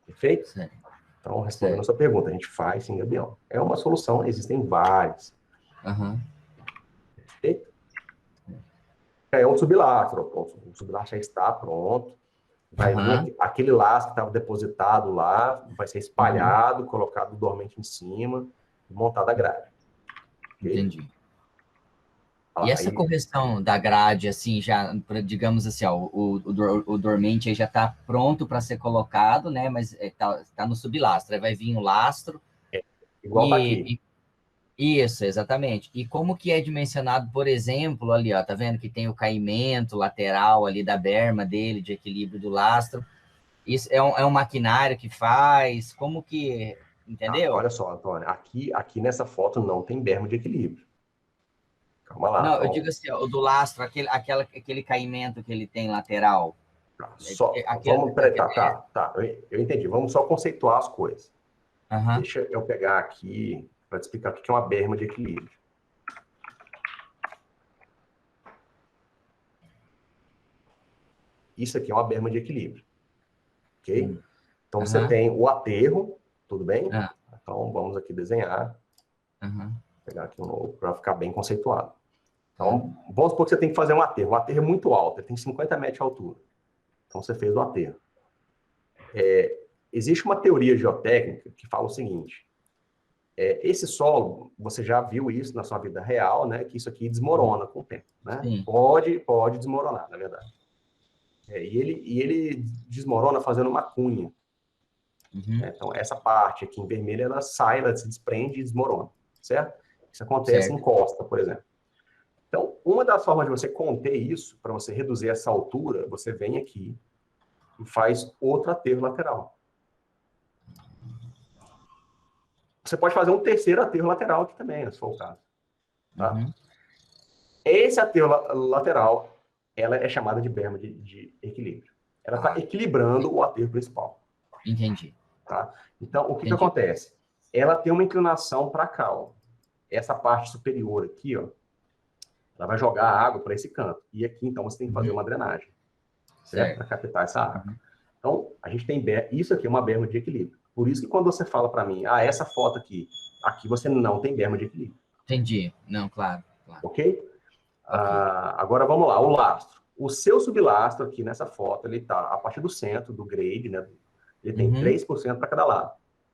A: Perfeito? Certo. Então, respondendo a sua pergunta, a gente faz sim gabião. É uma solução, existem várias. Perfeito? É um sublastro, o sublastro já está pronto. Vai vir aquele laço que estava depositado lá, vai ser espalhado, colocado dormente em cima, montada a grade. Okay?
B: Entendi. E essa
A: Aí,
B: correção da grade, assim, já, digamos assim, ó, o dormente aí já está pronto para ser colocado, né? Mas tá no sublastro. Aí vai vir o lastro
A: igual tá aqui.
B: e, isso, exatamente. E como que é dimensionado, por exemplo, ali, ó, tá vendo que tem o caimento lateral ali da berma dele, de equilíbrio do lastro. Isso é um maquinário que faz, como que,
A: Tá,
B: entendeu?
A: olha só, Antônio, aqui nessa foto não tem berma de equilíbrio. Calma lá,
B: Não, eu
A: então,
B: digo assim, ó, o do lastro, aquele caimento que ele tem lateral.
A: tá,
B: É,
A: só,
B: aquele,
A: vamos, peraí, tá, eu entendi, vamos só conceituar as coisas.
B: aham,
A: Deixa eu pegar aqui para te explicar o que é uma berma de equilíbrio. Isso aqui é uma berma de equilíbrio, ok? Então você
B: aham,
A: tem o aterro, tudo bem?
B: ah,
A: Então vamos aqui desenhar,
B: aham,
A: pegar aqui um novo para ficar bem conceituado.
B: claro.
A: Então, vamos supor que você tem que fazer um aterro. O aterro é muito alto, ele tem 50 metros de altura. Então você fez o aterro. Existe uma teoria geotécnica que fala o seguinte: esse solo, você já viu isso na sua vida real, né? Que isso aqui desmorona com o tempo, né?
B: Sim.
A: Pode desmoronar, na verdade. E ele desmorona fazendo uma cunha.
B: Uhum,
A: Né? Então, essa parte aqui em vermelho, ela sai, ela se desprende e desmorona, certo? Isso acontece em
B: certo.
A: costa, por exemplo. Então, uma das formas de você conter isso, para você reduzir essa altura, você vem aqui e faz outro aterro lateral. Você pode fazer um terceiro aterro lateral aqui também, se for o caso. Tá?
B: Uhum,
A: Esse aterro lateral, ela é chamada de berma de equilíbrio. Ela está
B: ah,
A: equilibrando o aterro principal.
B: entendi,
A: Tá? Então, o que, que
B: entendi.
A: acontece? Ela tem uma inclinação para cá. Ó. Essa parte superior aqui, ó, ela vai jogar a água para esse canto. E aqui, então, você tem que fazer
B: Uhum,
A: uma drenagem, certo?
B: certo.
A: Para captar essa água.
B: Uhum,
A: Então, a gente tem isso aqui é uma berma de equilíbrio. Por isso que quando você fala para mim, essa foto aqui você não tem berma de equilíbrio.
B: entendi. Não, claro, claro.
A: Ok?
B: Ok.
A: Agora vamos lá, o lastro. O seu sublastro aqui nessa foto, ele está a partir do centro, do grade, né? Ele tem
B: Uhum,
A: 3% para cada lado.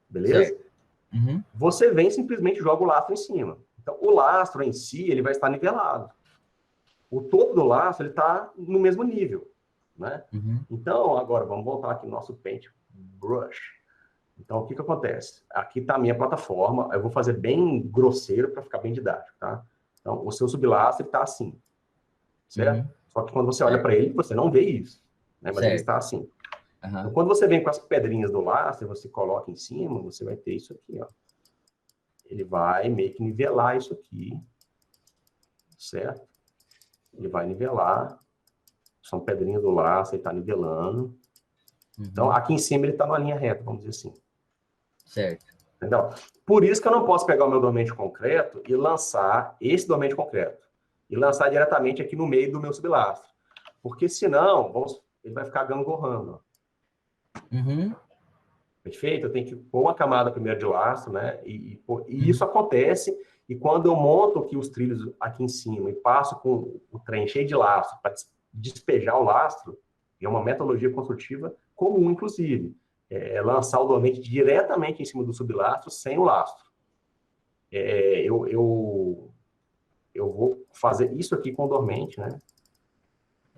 A: Beleza?
B: certo. Uhum,
A: Você vem e simplesmente joga o lastro em cima. Então, o lastro em si, ele vai estar nivelado. O topo do lastro, ele está no mesmo nível, né?
B: uhum,
A: Então, agora, vamos voltar aqui no nosso Paintbrush. Então, o que acontece? Aqui está a minha plataforma, eu vou fazer bem grosseiro para ficar bem didático, tá? Então, o seu sublastro está assim, certo?
B: uhum,
A: Só que quando você olha
B: certo,
A: para ele, você não vê isso, né? Mas ele
B: certo.
A: está assim. Então,
B: Aham,
A: quando você vem com as pedrinhas do lastro e você coloca em cima, você vai ter isso aqui, ó. Ele vai meio que nivelar isso aqui, certo? Ele vai nivelar, são pedrinhas do lastro, ele está nivelando. Então,
B: uhum,
A: aqui em cima ele está numa linha reta, vamos dizer assim.
B: certo.
A: Entendeu? Por isso que eu não posso pegar o meu dormente concreto e lançar esse dormente concreto. E lançar diretamente aqui no meio do meu sublastro. Porque senão, ele vai ficar gangorrando.
B: Uhum,
A: Perfeito? Eu tenho que pôr uma camada primeiro de lastro, né? E isso
B: uhum,
A: acontece, e quando eu monto aqui os trilhos aqui em cima e passo com o trem cheio de lastro para despejar o lastro, é uma metodologia construtiva comum, inclusive. Lançar o dormente diretamente em cima do sublastro sem o lastro. É, eu, eu, eu vou fazer isso aqui com o dormente, né?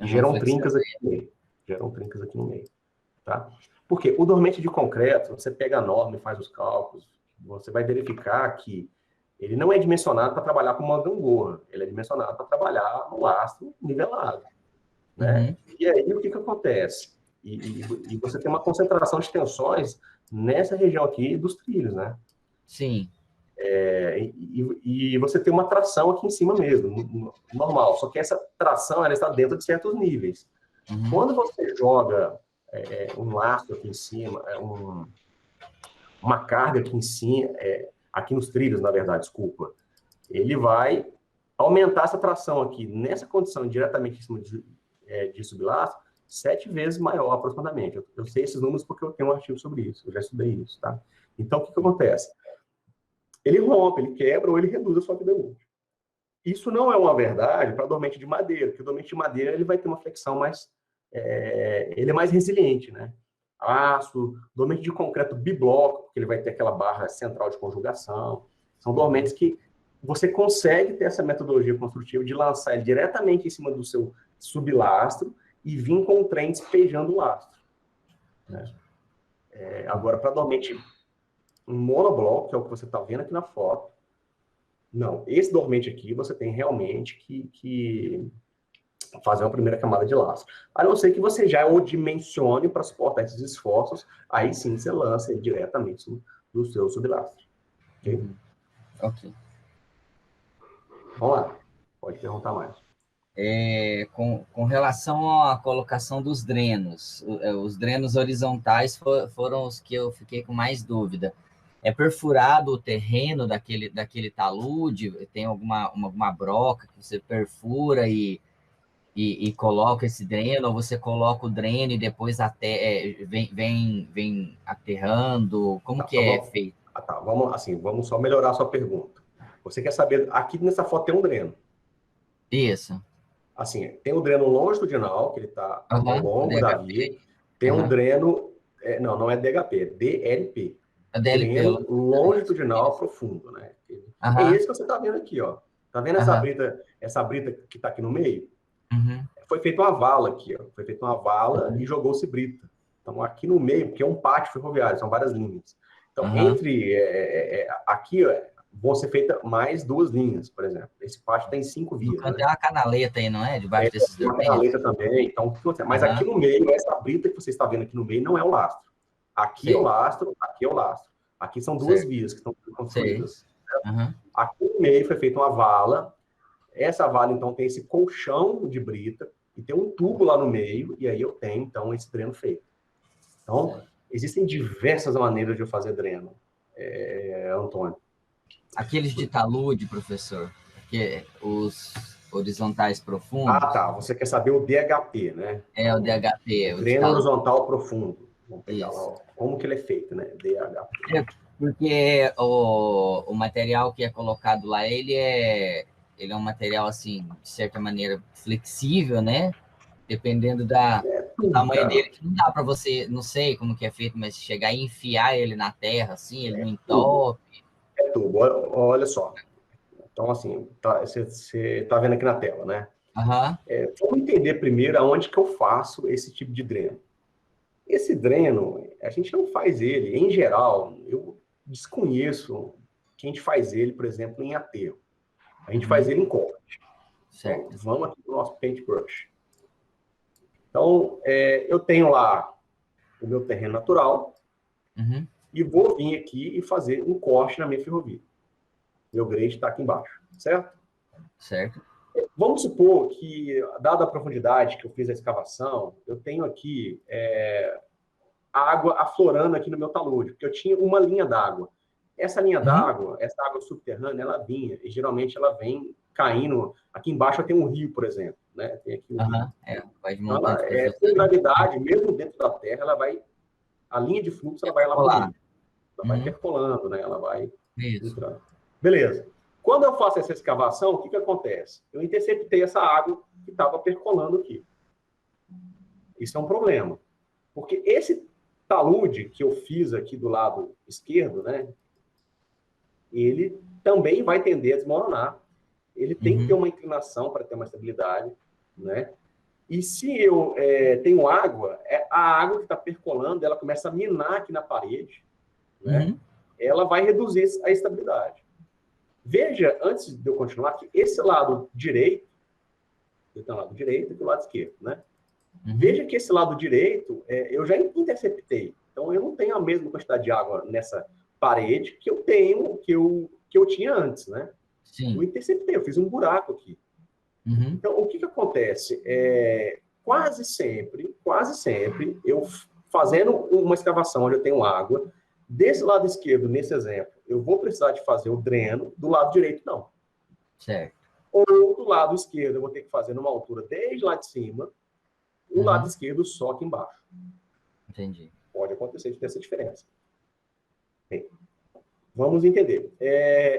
A: E
B: aham,
A: geram
B: flexão.
A: trincas aqui no meio. Geram trincas aqui no meio. Tá? Porque o dormente de concreto, você pega a norma e faz os cálculos, você vai verificar que ele não é dimensionado para trabalhar com uma gangorra, ele é dimensionado para trabalhar no lastro nivelado. Né?
B: Uhum,
A: E aí, o que acontece? E você tem uma concentração de tensões nessa região aqui dos trilhos, né?
B: sim.
A: E você tem uma tração aqui em cima mesmo, normal. Só que essa tração ela está dentro de certos níveis.
B: Uhum,
A: Quando você joga um lastro aqui em cima, uma carga aqui em cima, aqui nos trilhos, na verdade, desculpa, ele vai aumentar essa tração aqui nessa condição diretamente em cima de sublastro 7 vezes maior aproximadamente. Eu sei esses números porque eu tenho um artigo sobre isso, eu já estudei isso, tá? Então, o que acontece? Ele rompe, ele quebra ou ele reduz a sua vida útil. Isso não é uma verdade para dormente de madeira, porque o dormente de madeira ele vai ter uma flexão mais... ele é mais resiliente, né? Aço, dormente de concreto bibloco, porque ele vai ter aquela barra central de conjugação. São dormentes que você consegue ter essa metodologia construtiva de lançar ele diretamente em cima do seu sublastro e vir com o trem despejando o lastro. Né? Agora, para dormente um monobloco, que é o que você está vendo aqui na foto, não, esse dormente aqui você tem realmente que fazer uma primeira camada de lastro. A não ser que você já o dimensione para suportar esses esforços, aí sim você lança ele diretamente do seu sublastro. Ok?
B: Ok.
A: Vamos lá, pode perguntar mais.
B: Com relação à colocação dos drenos, os drenos horizontais foram os que eu fiquei com mais dúvida. É perfurado o terreno daquele talude? Tem alguma broca que você perfura e coloca esse dreno, ou você coloca o dreno e depois até vem aterrando? Como que é feito?
A: Tá, vamos só melhorar a sua pergunta. Você quer saber, aqui nessa foto tem um dreno.
B: Isso.
A: Assim, tem o dreno longitudinal, que ele está ao longo da via. Tem um dreno, não é DHP, é DLP. Dreno longitudinal profundo, né? É esse que você está vendo aqui, ó. Tá vendo essa brita que está aqui no meio? Foi feita uma vala aqui, ó. Foi feita uma vala e jogou-se brita. Então, aqui no meio, porque é um pátio ferroviário, são várias linhas. Então, aqui, ó, vão ser feitas mais 2 linhas, por exemplo. Esse pátio tem 5 vias.
B: Tem uma canaleta aí, não é? Debaixo desses
A: tem uma canaleta também. Então, mas aqui no meio, essa brita que você está vendo aqui no meio não é o lastro. Aqui é o lastro, aqui é o lastro. Aqui são 2 vias que estão construídas. Aqui no meio foi feita uma vala. Essa vala, então, tem esse colchão de brita e tem um tubo lá no meio, e aí eu tenho, então, esse dreno feito. Então, existem diversas maneiras de eu fazer dreno, Antônio.
B: Aqueles de talude, professor, que os horizontais profundos.
A: Ah, tá. Você quer saber o DHP, né?
B: O DHP.
A: O dreno horizontal profundo. Vamos pegar lá, como que ele é feito, né? DHP.
B: Porque o material que é colocado lá, ele é um material, assim, de certa maneira, flexível, né? Dependendo do tamanho dele, que não dá para você, não sei como que é feito, mas chegar e enfiar ele na terra, assim, ele não entope.
A: É tubo, olha só. Então, assim, você está vendo aqui na tela, né? Vamos entender primeiro aonde que eu faço esse tipo de dreno. Esse dreno, a gente não faz ele, em geral, eu desconheço que a gente faz ele, por exemplo, em aterro. A gente faz ele em corte. Certo. Então, vamos aqui para o nosso paintbrush. Então, eu tenho lá o meu terreno natural e vou vir aqui e fazer um corte na minha ferrovia. Meu grade está aqui embaixo, certo?
B: Certo.
A: Vamos supor que, dada a profundidade que eu fiz a escavação, eu tenho aqui água aflorando aqui no meu talude, porque eu tinha uma linha d'água. Essa linha d'água, essa água subterrânea, ela vinha, e geralmente ela vem caindo. Aqui embaixo eu tenho um rio, por exemplo. Né? Tem aqui um rio. Então, com gravidade, mesmo dentro da terra, a linha de fluxo ela vai lá para o rio. Ela vai percolando, né? Ela vai entrando. Beleza. Quando eu faço essa escavação, o que acontece? Eu interceptei essa água que estava percolando aqui. Isso é um problema. Porque esse talude que eu fiz aqui do lado esquerdo, né? Ele também vai tender a desmoronar. Ele tem que ter uma inclinação para ter uma estabilidade, né? E se eu tenho água, a água que está percolando, ela começa a minar aqui na parede, né? Ela vai reduzir a estabilidade. Veja, antes de eu continuar, que esse lado direito, eu tenho o lado direito e o lado esquerdo, né? Veja que esse lado direito, eu já interceptei. Então, eu não tenho a mesma quantidade de água nessa parede que eu tenho, que eu tinha antes, né?
B: Sim.
A: Eu interceptei, eu fiz um buraco aqui. Então, o que acontece? Quase sempre, eu fazendo uma escavação onde eu tenho água, desse lado esquerdo, nesse exemplo, eu vou precisar de fazer o dreno, do lado direito, não.
B: Certo.
A: Ou do lado esquerdo, eu vou ter que fazer numa altura desde lá de cima, o lado esquerdo só aqui embaixo.
B: Entendi.
A: Pode acontecer de ter essa diferença. Bem, vamos entender.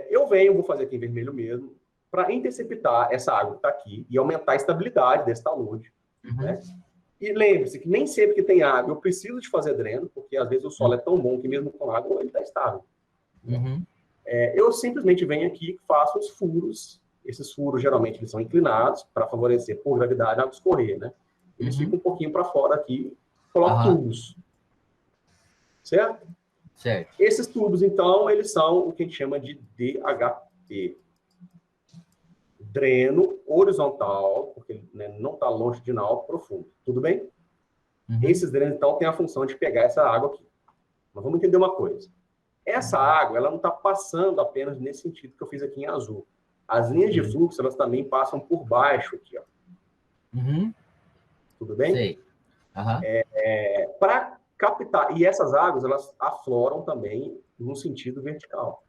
A: Eu vou fazer aqui em vermelho mesmo, para interceptar essa água que está aqui e aumentar a estabilidade desse talude. Né? E lembre-se que nem sempre que tem água eu preciso de fazer dreno, porque às vezes o solo é tão bom que mesmo com água ele está estável. Eu simplesmente venho aqui e faço os furos. Esses furos, geralmente, eles são inclinados para favorecer, por gravidade, a água escorrer, né? Eles ficam um pouquinho para fora aqui, coloco tubos. Certo?
B: Certo.
A: Esses tubos, então, eles são o que a gente chama de DHT. Dreno horizontal, porque, né, não está longitudinal, profundo. Tudo bem? Esses drenos, então, têm a função de pegar essa água aqui. Mas vamos entender uma coisa. Essa água, ela não está passando apenas nesse sentido que eu fiz aqui em azul. As linhas de fluxo, elas também passam por baixo aqui, ó. Tudo bem?
B: Sei.
A: Para captar. E essas águas, elas afloram também no sentido vertical.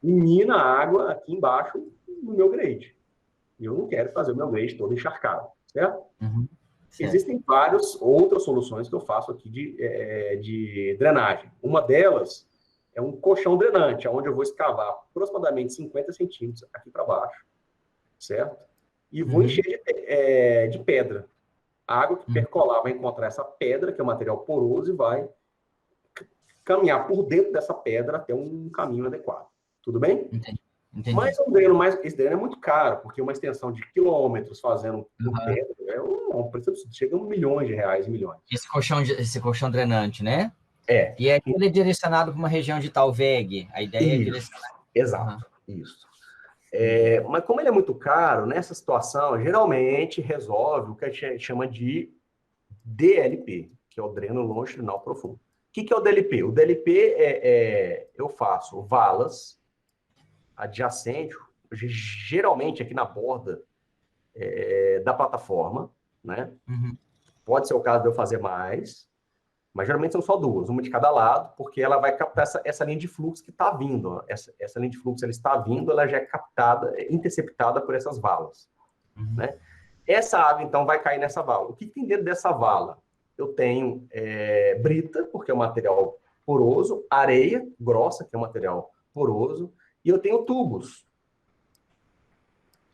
A: E mina a água aqui embaixo no meu grade. E eu não quero fazer o meu grade todo encharcado, certo?
B: Certo.
A: Existem várias outras soluções que eu faço aqui de drenagem. Uma delas é um colchão drenante, onde eu vou escavar aproximadamente 50 centímetros aqui para baixo, certo? E vou encher de pedra. A água que percolar vai encontrar essa pedra, que é um material poroso, e vai caminhar por dentro dessa pedra até um caminho adequado. Tudo bem?
B: Entendi.
A: Mas esse dreno é muito caro, porque uma extensão de quilômetros fazendo por dentro um preço absurdo, chega a milhões de reais, milhões.
B: Esse colchão drenante, né?
A: É.
B: E ele é direcionado para uma região de Talveg. A ideia é direcionar.
A: Exato, isso. Mas como ele é muito caro, nessa situação, geralmente resolve o que a gente chama de DLP, que é o dreno longitudinal profundo. O que é o DLP? O DLP eu faço valas adjacente, geralmente aqui na borda da plataforma, né? Pode ser o caso de eu fazer mais, mas geralmente são só duas, uma de cada lado, porque ela vai captar essa linha de fluxo que está vindo. Ó. Essa linha de fluxo, ela está vindo, ela já é captada, interceptada por essas valas. Né? Essa água, então, vai cair nessa vala. O que tem dentro dessa vala? Eu tenho brita, porque é um material poroso, areia grossa, que é um material poroso, e eu tenho tubos.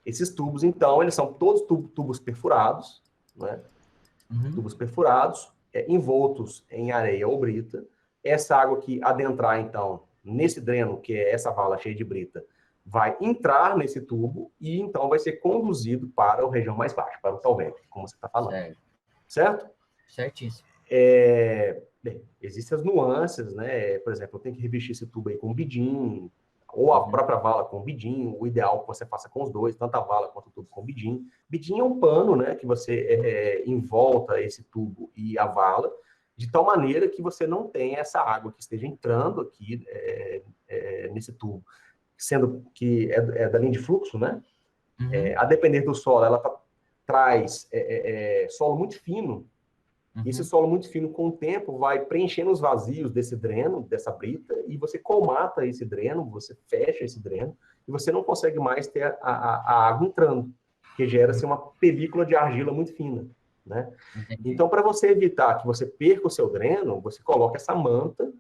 A: Esses tubos, então, eles são todos tubos perfurados, né? Tubos perfurados, envoltos em areia ou brita. Essa água que adentrar, então, nesse dreno, que é essa vala cheia de brita, vai entrar nesse tubo e, então, vai ser conduzido para a região mais baixa, para o Talveg, como você está falando. Certo?
B: Certíssimo.
A: Bem, existem as nuances, né? Por exemplo, eu tenho que revestir esse tubo aí com bidim, ou a própria vala com bidim. O ideal é que você faça com os dois, tanto a vala quanto o tubo com bidim. Bidim é um pano, né, que você envolta esse tubo e a vala, de tal maneira que você não tenha essa água que esteja entrando aqui nesse tubo, sendo que é da linha de fluxo, né? A depender do solo, ela traz solo muito fino. Esse solo muito fino, com o tempo, vai preenchendo os vazios desse dreno, dessa brita, e você colmata esse dreno, você fecha esse dreno, e você não consegue mais ter a água entrando, porque gera-se uma película de argila muito fina. Né? Então, para você evitar que você perca o seu dreno, você coloca essa manta,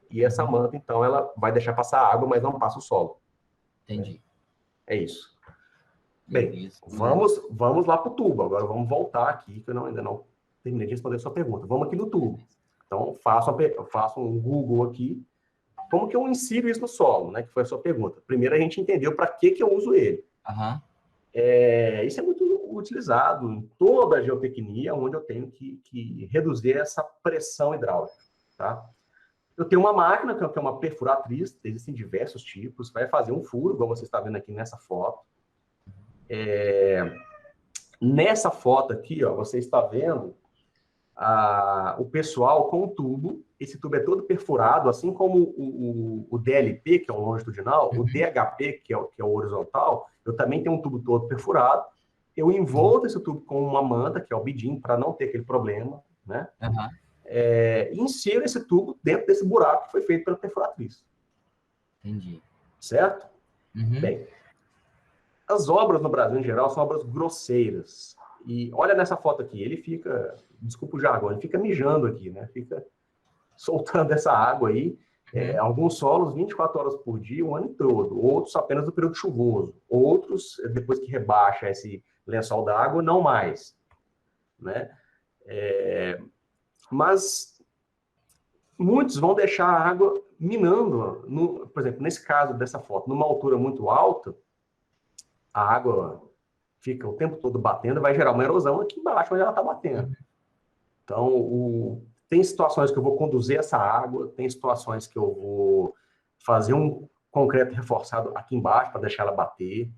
A: e essa manta, então, ela vai deixar passar a água, mas não passa o solo.
B: Entendi.
A: É isso. Bem, vamos lá para o tubo. Agora vamos voltar aqui, que eu ainda não terminei de responder a sua pergunta. Vamos aqui no tubo. Então, faço um Google aqui. Como que eu insiro isso no solo, né? Que foi a sua pergunta. Primeiro, a gente entendeu para que eu uso ele. Isso é muito utilizado em toda a geotecnia, onde eu tenho que reduzir essa pressão hidráulica. Tá? Eu tenho uma máquina, que é uma perfuratriz, existem diversos tipos, vai fazer um furo, igual você está vendo aqui nessa foto. Nessa foto aqui, ó, você está vendo o pessoal com o tubo. Esse tubo é todo perfurado, assim como o DLP, que é o longitudinal, o DHP, que é o horizontal, eu também tenho um tubo todo perfurado. Eu envolvo esse tubo com uma manta, que é o bidim, para não ter aquele problema, né? E insiro esse tubo dentro desse buraco que foi feito pela perfuratriz.
B: Entendi.
A: Certo? Bem, as obras no Brasil, em geral, são obras grosseiras. E olha nessa foto aqui, ele fica, desculpa o jargão, ele fica mijando aqui, né? Fica soltando essa água aí. Alguns solos 24 horas por dia, o ano todo. Outros apenas no período chuvoso. Outros, depois que rebaixa esse lençol d'água, não mais. Né? Mas muitos vão deixar a água minando. Por exemplo, nesse caso dessa foto, numa altura muito alta, a água fica o tempo todo batendo, vai gerar uma erosão aqui embaixo onde ela está batendo. Então, tem situações que eu vou conduzir essa água, tem situações que eu vou fazer um concreto reforçado aqui embaixo para deixar ela bater.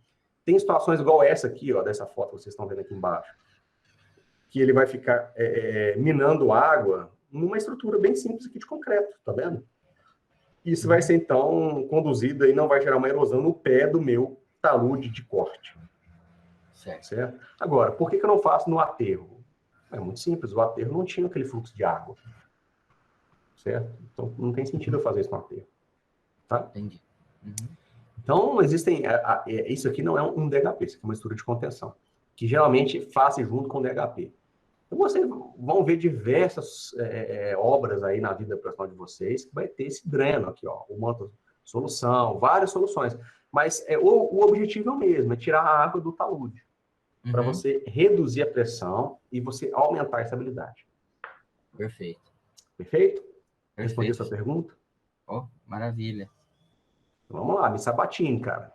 A: Tem situações igual essa aqui, ó, dessa foto que vocês estão vendo aqui embaixo, que ele vai ficar minando água numa estrutura bem simples aqui de concreto, tá vendo? Isso vai ser, então, conduzido e não vai gerar uma erosão no pé do meu talude de corte. Certo? Agora, por que eu não faço no aterro? É muito simples, o aterro não tinha aquele fluxo de água. Certo? Então, não tem sentido eu fazer isso no aterro. Tá?
B: Entendi.
A: Então, existem... isso aqui não é um DHP, isso aqui é uma estrutura de contenção, que geralmente faz junto com o DHP. Então, vocês vão ver diversas obras aí na vida profissional de vocês que vai ter esse dreno aqui, ó, uma solução, várias soluções. Mas o objetivo é o mesmo, é tirar a água do talude, para você reduzir a pressão e você aumentar a estabilidade.
B: Perfeito.
A: Perfeito? Respondi a sua pergunta?
B: Oh, maravilha.
A: Vamos lá, me sabatine, cara.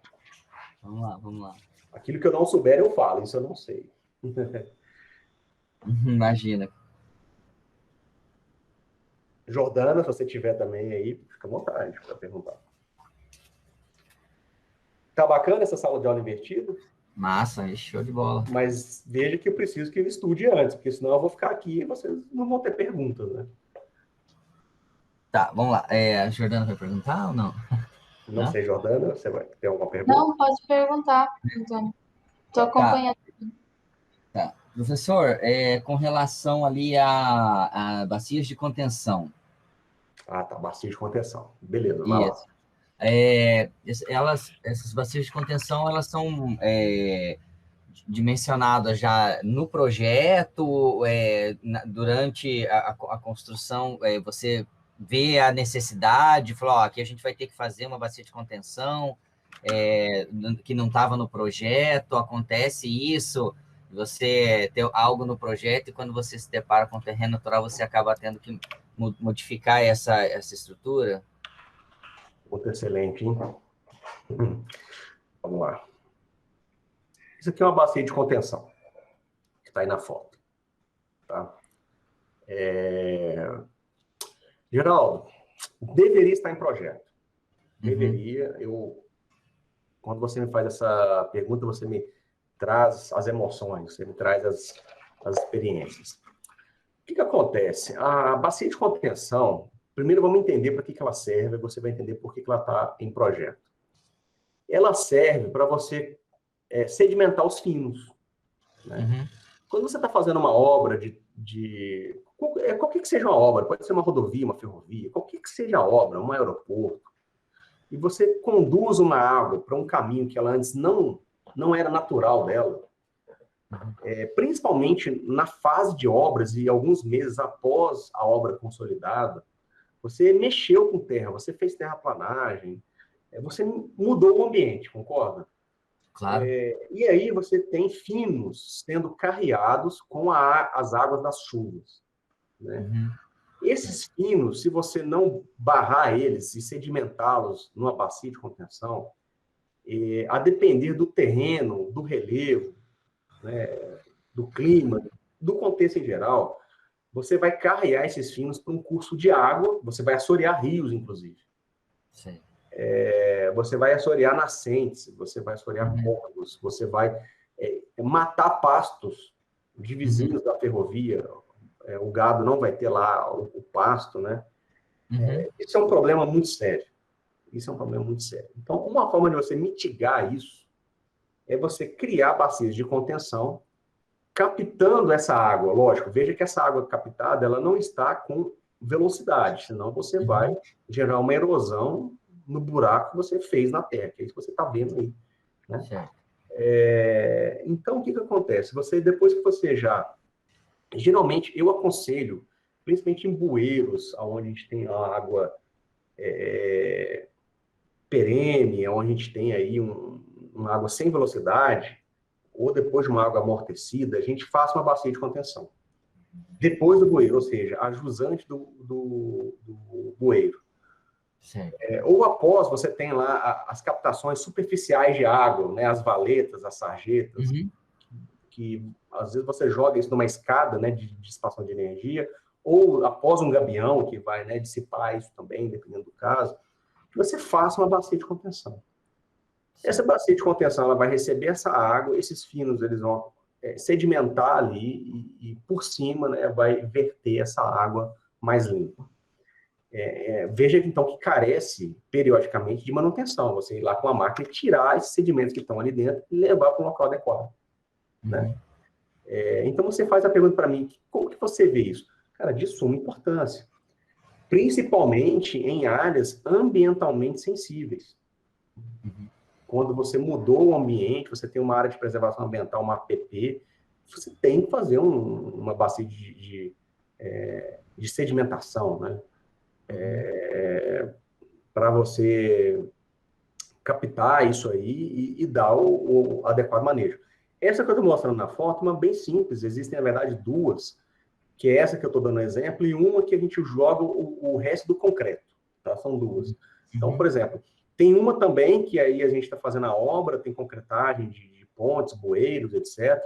B: Vamos lá.
A: Aquilo que eu não souber, eu falo, isso eu não sei.
B: Imagina.
A: Jordana, se você tiver também aí, fica à vontade para perguntar. Tá bacana essa sala de aula invertida?
B: Massa, show de bola.
A: Mas veja que eu preciso que eu estude antes, porque senão eu vou ficar aqui e vocês não vão ter perguntas, né?
B: Tá, vamos lá. A Jordana vai perguntar ou não?
A: Não sei, Jordana, você vai ter alguma pergunta?
C: Não, pode perguntar, Antônio. Estou acompanhando.
B: Tá. Professor, com relação ali a bacias de contenção.
A: Ah, tá, bacia de contenção. Beleza, vai lá.
B: Essas bacias de contenção, elas são dimensionadas já no projeto, durante a construção, você vê a necessidade, falou, ó, aqui a gente vai ter que fazer uma bacia de contenção que não estava no projeto, acontece isso, você tem algo no projeto e quando você se depara com o terreno natural, você acaba tendo que modificar essa estrutura?
A: Muito excelente, hein? Vamos lá. Isso aqui é uma bacia de contenção, que está aí na foto. Tá? Geraldo, deveria estar em projeto. Deveria. Quando você me faz essa pergunta, você me traz as emoções, você me traz as experiências. O que acontece? A bacia de contenção, primeiro vamos entender para que ela serve, você vai entender por que ela está em projeto. Ela serve para você sedimentar os finos. Né? Quando você está fazendo uma obra qualquer que seja uma obra, pode ser uma rodovia, uma ferrovia, qualquer que seja a obra, um aeroporto, e você conduz uma água para um caminho que ela antes não era natural dela, principalmente na fase de obras e alguns meses após a obra consolidada, você mexeu com terra, você fez terraplanagem, você mudou o ambiente, concorda?
B: Claro.
A: E aí você tem finos sendo carreados com as águas das chuvas. Né? Esses finos, se você não barrar eles e sedimentá-los numa bacia de contenção, a depender do terreno, do relevo, né, do clima, do contexto em geral, você vai carregar esses finos para um curso de água, você vai assorear rios, inclusive.
B: Sim.
A: Você vai assorear nascentes, você vai assorear córregos, você vai matar pastos de vizinhos da ferrovia, o gado não vai ter lá o pasto, né? Isso é um problema muito sério. Então, uma forma de você mitigar isso é você criar bacias de contenção, captando essa água. Lógico, veja que essa água captada, ela não está com velocidade, senão você vai gerar uma erosão no buraco que você fez na terra, que é isso que você está vendo aí. Né? Então, o que acontece? Depois que você geralmente, eu aconselho, principalmente em bueiros, onde a gente tem a água perene, onde a gente tem aí uma água sem velocidade, ou depois de uma água amortecida, a gente faça uma bacia de contenção. depois do bueiro, ou seja, a jusante do bueiro. Ou após, você tem lá as captações superficiais de água, né, as valetas, as sarjetas, que às vezes você joga isso numa escada, né, de dissipação de energia, ou após um gabião, que vai, né, dissipar isso também, dependendo do caso, que você faça uma bacia de contenção. Essa bacia de contenção, ela vai receber essa água, esses finos, eles vão sedimentar ali e por cima, né, vai verter essa água mais limpa. Veja, então, que carece, periodicamente, de manutenção. Você ir lá com a máquina e tirar esses sedimentos que estão ali dentro e levar para um local adequado. Né? Então, você faz a pergunta para mim, como que você vê isso? Cara, de suma importância. Principalmente em áreas ambientalmente sensíveis. Quando você mudou o ambiente, você tem uma área de preservação ambiental, uma APP, você tem que fazer uma bacia de sedimentação, né? Para você captar isso aí e dar o adequado manejo. Essa que eu estou mostrando na foto é uma bem simples, existem, na verdade, duas, que é essa que eu estou dando exemplo, e uma que a gente joga o resto do concreto, tá? São duas. Então, por exemplo, tem uma também que aí a gente está fazendo a obra, tem concretagem de pontes, bueiros, etc.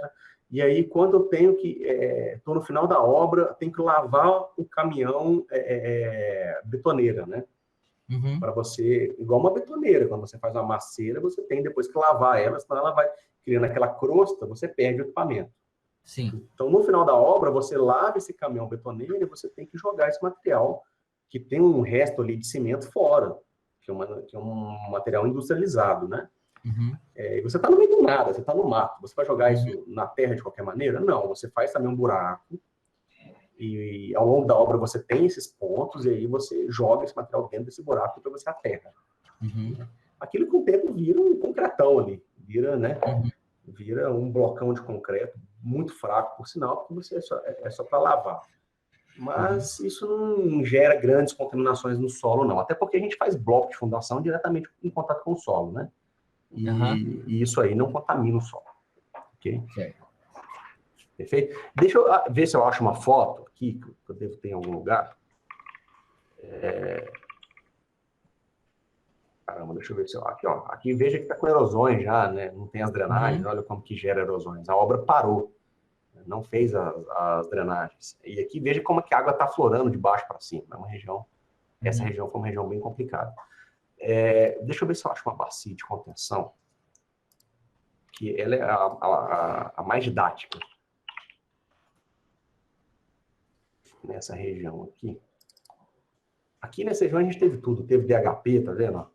A: E aí, quando eu tenho que... Estou no final da obra, tenho que lavar o caminhão betoneira, né? Para você... Igual uma betoneira, quando você faz uma maceira, você tem depois que lavar ela, senão ela vai criando aquela crosta, você perde o equipamento.
B: Sim.
A: Então, no final da obra, você lava esse caminhão betoneiro e você tem que jogar esse material, que tem um resto ali de cimento fora, que é um material industrializado, né? Você está no meio do nada, você está no mato. Você vai jogar isso na terra de qualquer maneira? Não, você faz também um buraco e ao longo da obra você tem esses pontos e aí você joga esse material dentro desse buraco para você aterra. Aquilo com o tempo vira um concretão ali, vira, né? Vira um blocão de concreto muito fraco, por sinal, porque você é só para lavar. Mas isso não gera grandes contaminações no solo, não. Até porque a gente faz bloco de fundação diretamente em contato com o solo, né? E isso aí não contamina o solo. Ok? Perfeito? Deixa eu ver se eu acho uma foto aqui, que eu devo ter em algum lugar. Caramba, deixa eu ver se eu... Aqui, ó. Aqui veja que está com erosões já, né? Não tem as drenagens, olha como que gera erosões. A obra parou. Não fez as drenagens. E aqui veja como que a água está florando de baixo para cima. É uma região, essa região foi uma região bem complicada. Deixa eu ver se eu acho uma bacia de contenção, que ela é a mais didática. Nessa região aqui. Aqui nessa região a gente teve tudo. Teve DHP, tá vendo?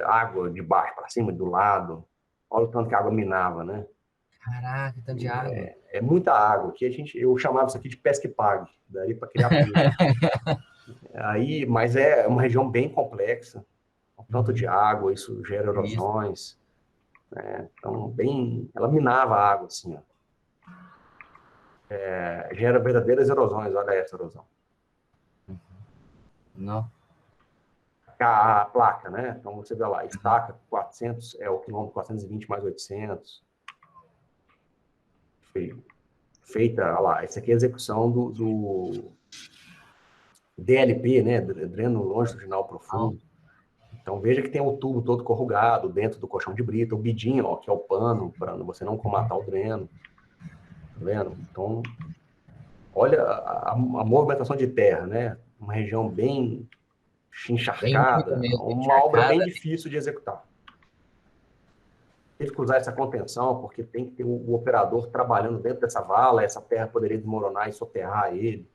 A: Água de baixo para cima, do lado. Olha o tanto que a água minava, né?
B: Caraca, tanto de água.
A: É muita água. Aqui eu chamava isso aqui de pesca e pague, daí para criar peixe. Aí, mas é uma região bem complexa, um tanto de água, isso gera erosões. Então, ela minava a água, assim, ó. Gera verdadeiras erosões, olha essa erosão.
B: Não.
A: A placa, né? Então, você vê lá, estaca 400, o quilômetro 420 mais 800. Feita, olha lá, essa aqui é a execução do DLP, né? Dreno longitudinal profundo. Então, veja que tem o tubo todo corrugado dentro do colchão de brita, o bidinho, ó, que é o pano, para você não comatar o dreno. Tá vendo? Então, olha a movimentação de terra, né? Uma região bem encharcada, uma obra bem difícil de executar. Teve que usar essa contenção, porque tem que ter o operador trabalhando dentro dessa vala, essa terra poderia desmoronar e soterrar ele.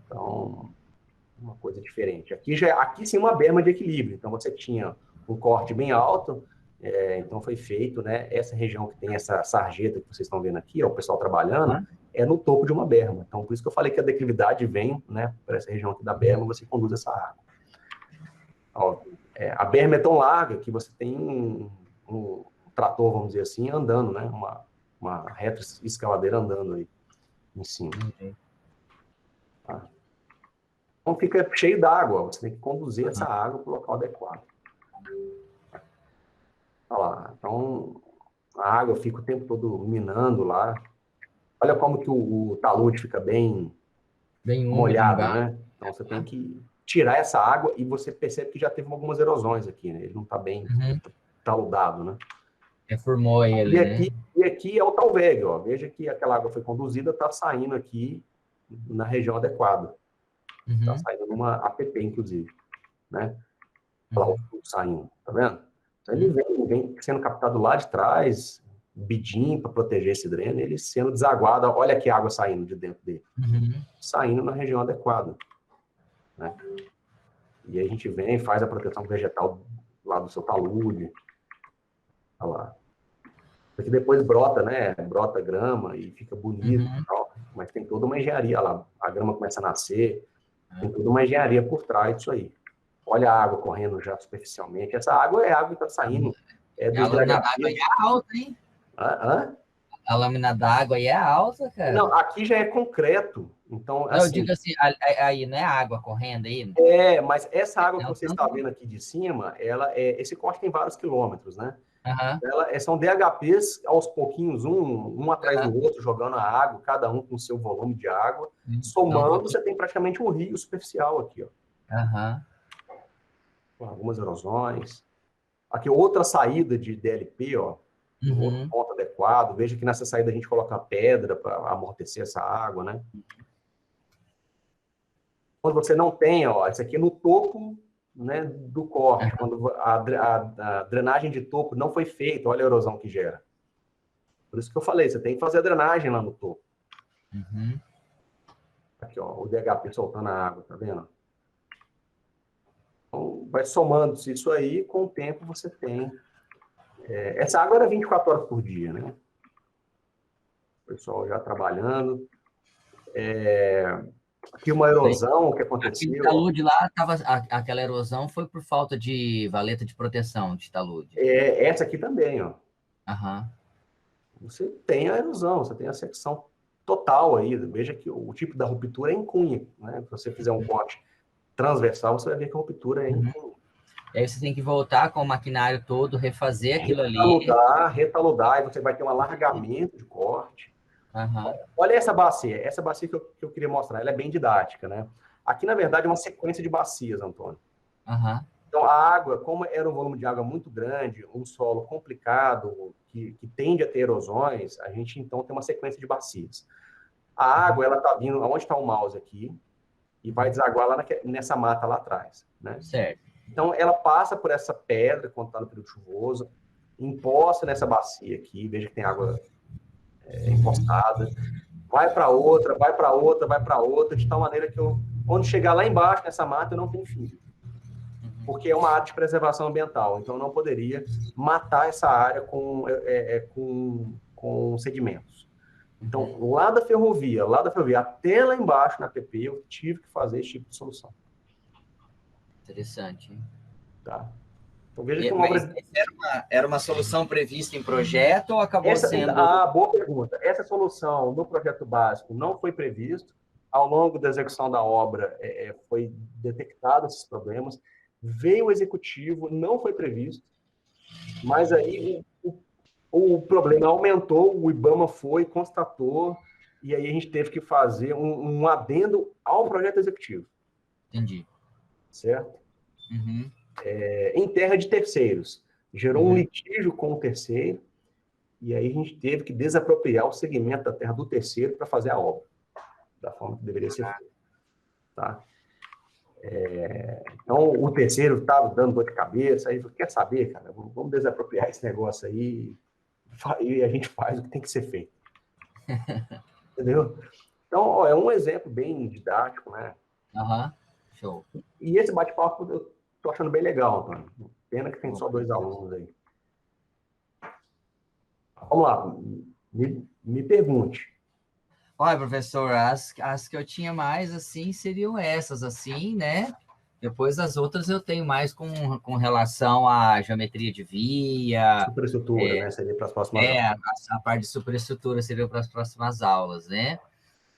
A: Então, uma coisa diferente. Aqui sim uma berma de equilíbrio. Então, você tinha um corte bem alto, então foi feito, né? Essa região que tem essa sarjeta que vocês estão vendo aqui, ó, o pessoal trabalhando, é no topo de uma berma. Então, por isso que eu falei que a declividade vem, né, para essa região aqui da berma, você conduz essa água. Ó, a berma é tão larga que você tem um trator, vamos dizer assim, andando, né? Uma retroescavadeira andando aí em cima. Tá? Então fica cheio d'água, você tem que conduzir essa água para o local adequado. Olha lá, então a água fica o tempo todo minando lá. Olha como que o talude fica bem
B: Bem úmido
A: molhado,
B: embaixo.
A: né? Então você tem que tirar essa água e você percebe que já teve algumas erosões aqui, né? Ele não está bem taludado, né?
B: Reformou ele, né?
A: E aqui é o talveg, ó. Veja que aquela água foi conduzida, está saindo aqui na região adequada. Está saindo numa APP, inclusive, né? Olha lá o fluxo saindo, tá vendo? Então ele vem sendo captado lá de trás, bidim para proteger esse dreno, ele sendo desaguado. Olha que água saindo de dentro dele. Saindo na região adequada, né? E aí a gente vem, faz a proteção vegetal lá do seu talude. Olha lá. Porque depois brota, né? Brota grama e fica bonito e tal. Mas tem toda uma engenharia lá. A grama começa a nascer. Tem toda uma engenharia por trás disso aí. Olha a água correndo já superficialmente. Essa água é água que está saindo.
B: A lâmina d'água aí é alta, hein? A lâmina d'água aí é alta, cara.
A: Não, aqui já é concreto. Então,
B: não, eu digo assim, aí não é água correndo aí?
A: Mas essa água que você está vendo aqui de cima, esse corte tem vários quilômetros, né? São DHPs aos pouquinhos, um atrás do outro, jogando a água, cada um com o seu volume de água. Somando, você tem praticamente um rio superficial aqui, ó. Com algumas erosões. Aqui, outra saída de DLP, ó. Outro ponto adequado. Veja que nessa saída a gente coloca pedra para amortecer essa água, né? Quando você não tem, ó, isso aqui é no topo, né, do corte, quando a drenagem de topo não foi feita, olha a erosão que gera. Por isso que eu falei, você tem que fazer a drenagem lá no topo. Aqui, ó, o DHP soltando a água, tá vendo? Então, vai somando-se isso aí, com o tempo você tem. Essa água era 24 horas por dia, né? O pessoal já trabalhando. Aqui uma erosão que aconteceu.
B: Aquele talude lá, aquela erosão foi por falta de valeta de proteção de talude.
A: Essa aqui também, ó.
B: Aham.
A: Você tem a erosão, você tem a secção total aí. Veja que o tipo da ruptura é em cunha, né? Se você fizer um corte transversal, você vai ver que a ruptura é em cunha.
B: E aí você tem que voltar com o maquinário todo, refazer aquilo ali.
A: Retaludar, e você vai ter um alargamento de corte.
B: Uhum.
A: Olha essa bacia que eu queria mostrar, ela é bem didática, né? Aqui, na verdade, é uma sequência de bacias, Antônio.
B: Uhum.
A: Então, a água, como era um volume de água muito grande, um solo complicado, que tende a ter erosões, a gente, então, tem uma sequência de bacias. A água, ela está vindo, onde está o mouse aqui, e vai desaguar lá nessa mata lá atrás, né?
B: Certo.
A: Então, ela passa por essa pedra, quando está no período chuvoso, imposta nessa bacia aqui, veja que tem água encostada, vai para outra, vai para outra, vai para outra, de tal maneira que quando chegar lá embaixo, nessa mata, eu não tenho fim. Porque é uma área de preservação ambiental, então eu não poderia matar essa área com sedimentos. Então, lá da ferrovia até lá embaixo na PP, eu tive que fazer esse tipo de solução.
B: Interessante, hein?
A: Tá. Então, veja que uma obra...
B: era uma solução prevista em projeto ou acabou sendo...
A: Boa pergunta. Essa solução no projeto básico não foi previsto. Ao longo da execução da obra, foi detectado esses problemas. Veio o executivo, não foi previsto. Mas aí o problema aumentou, o IBAMA foi, constatou, e aí a gente teve que fazer um adendo ao projeto executivo.
B: Entendi.
A: Certo? Em terra de terceiros. Gerou um litígio com o terceiro, e aí a gente teve que desapropriar o segmento da terra do terceiro para fazer a obra, da forma que deveria ser feita. Tá? Então, o terceiro estava dando dor de cabeça, aí falou, quer saber, cara, vamos desapropriar esse negócio aí, e a gente faz o que tem que ser feito. Entendeu? Então, ó, é um exemplo bem didático, né?
B: Show.
A: E esse bate-papo eu tô achando bem legal, Antônio. Pena que tem só 2 alunos aí. Vamos lá, me pergunte.
B: Olha, professor, as que eu tinha mais, assim, seriam essas, assim, né? Depois as outras eu tenho mais com relação à geometria de via.
A: Superestrutura, né? Seria para as próximas aulas.
B: A parte de superestrutura seria para as próximas aulas, né?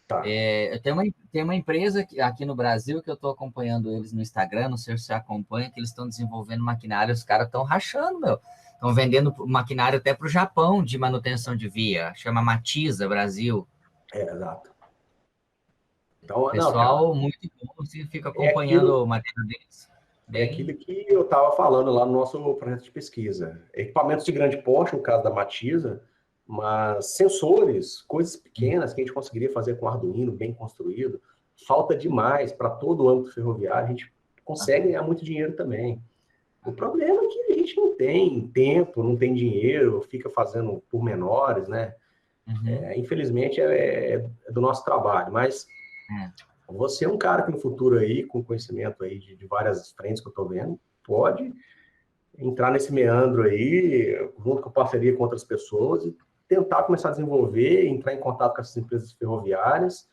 A: Tá.
B: Eu tenho uma empresa aqui no Brasil que eu estou acompanhando eles no Instagram, não sei se você acompanha, que eles estão desenvolvendo maquinário, os caras estão rachando, meu. Estão vendendo maquinário até para o Japão de manutenção de via, chama Matiza Brasil.
A: Exato. Então,
B: Pessoal,
A: cara,
B: muito bom, você fica
A: é
B: acompanhando o matéria deles.
A: é aquilo que eu estava falando lá no nosso projeto de pesquisa. Equipamentos de grande porte, no caso da Matisa, mas sensores, coisas pequenas que a gente conseguiria fazer com Arduino bem construído, falta demais para todo o âmbito ferroviário, a gente consegue ganhar muito dinheiro também. O problema é que a gente não tem tempo, não tem dinheiro, fica fazendo por menores, né? Infelizmente é do nosso trabalho, mas você é um cara que no futuro aí, com conhecimento aí de várias frentes que eu estou vendo, pode entrar nesse meandro aí, junto com parceria com outras pessoas, e tentar começar a desenvolver, entrar em contato com essas empresas ferroviárias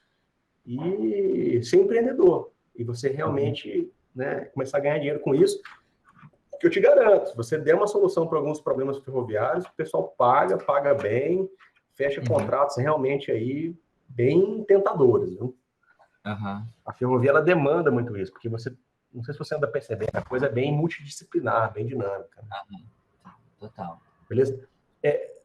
A: e ser empreendedor. E você realmente, né, começar a ganhar dinheiro com isso. Que eu te garanto, se você der uma solução para alguns problemas ferroviários, o pessoal paga bem, fecha contratos realmente aí bem tentadores, viu? A ferrovia, ela demanda muito isso, porque você, não sei se você anda percebendo, a coisa é bem multidisciplinar, bem dinâmica.
B: Total.
A: Beleza?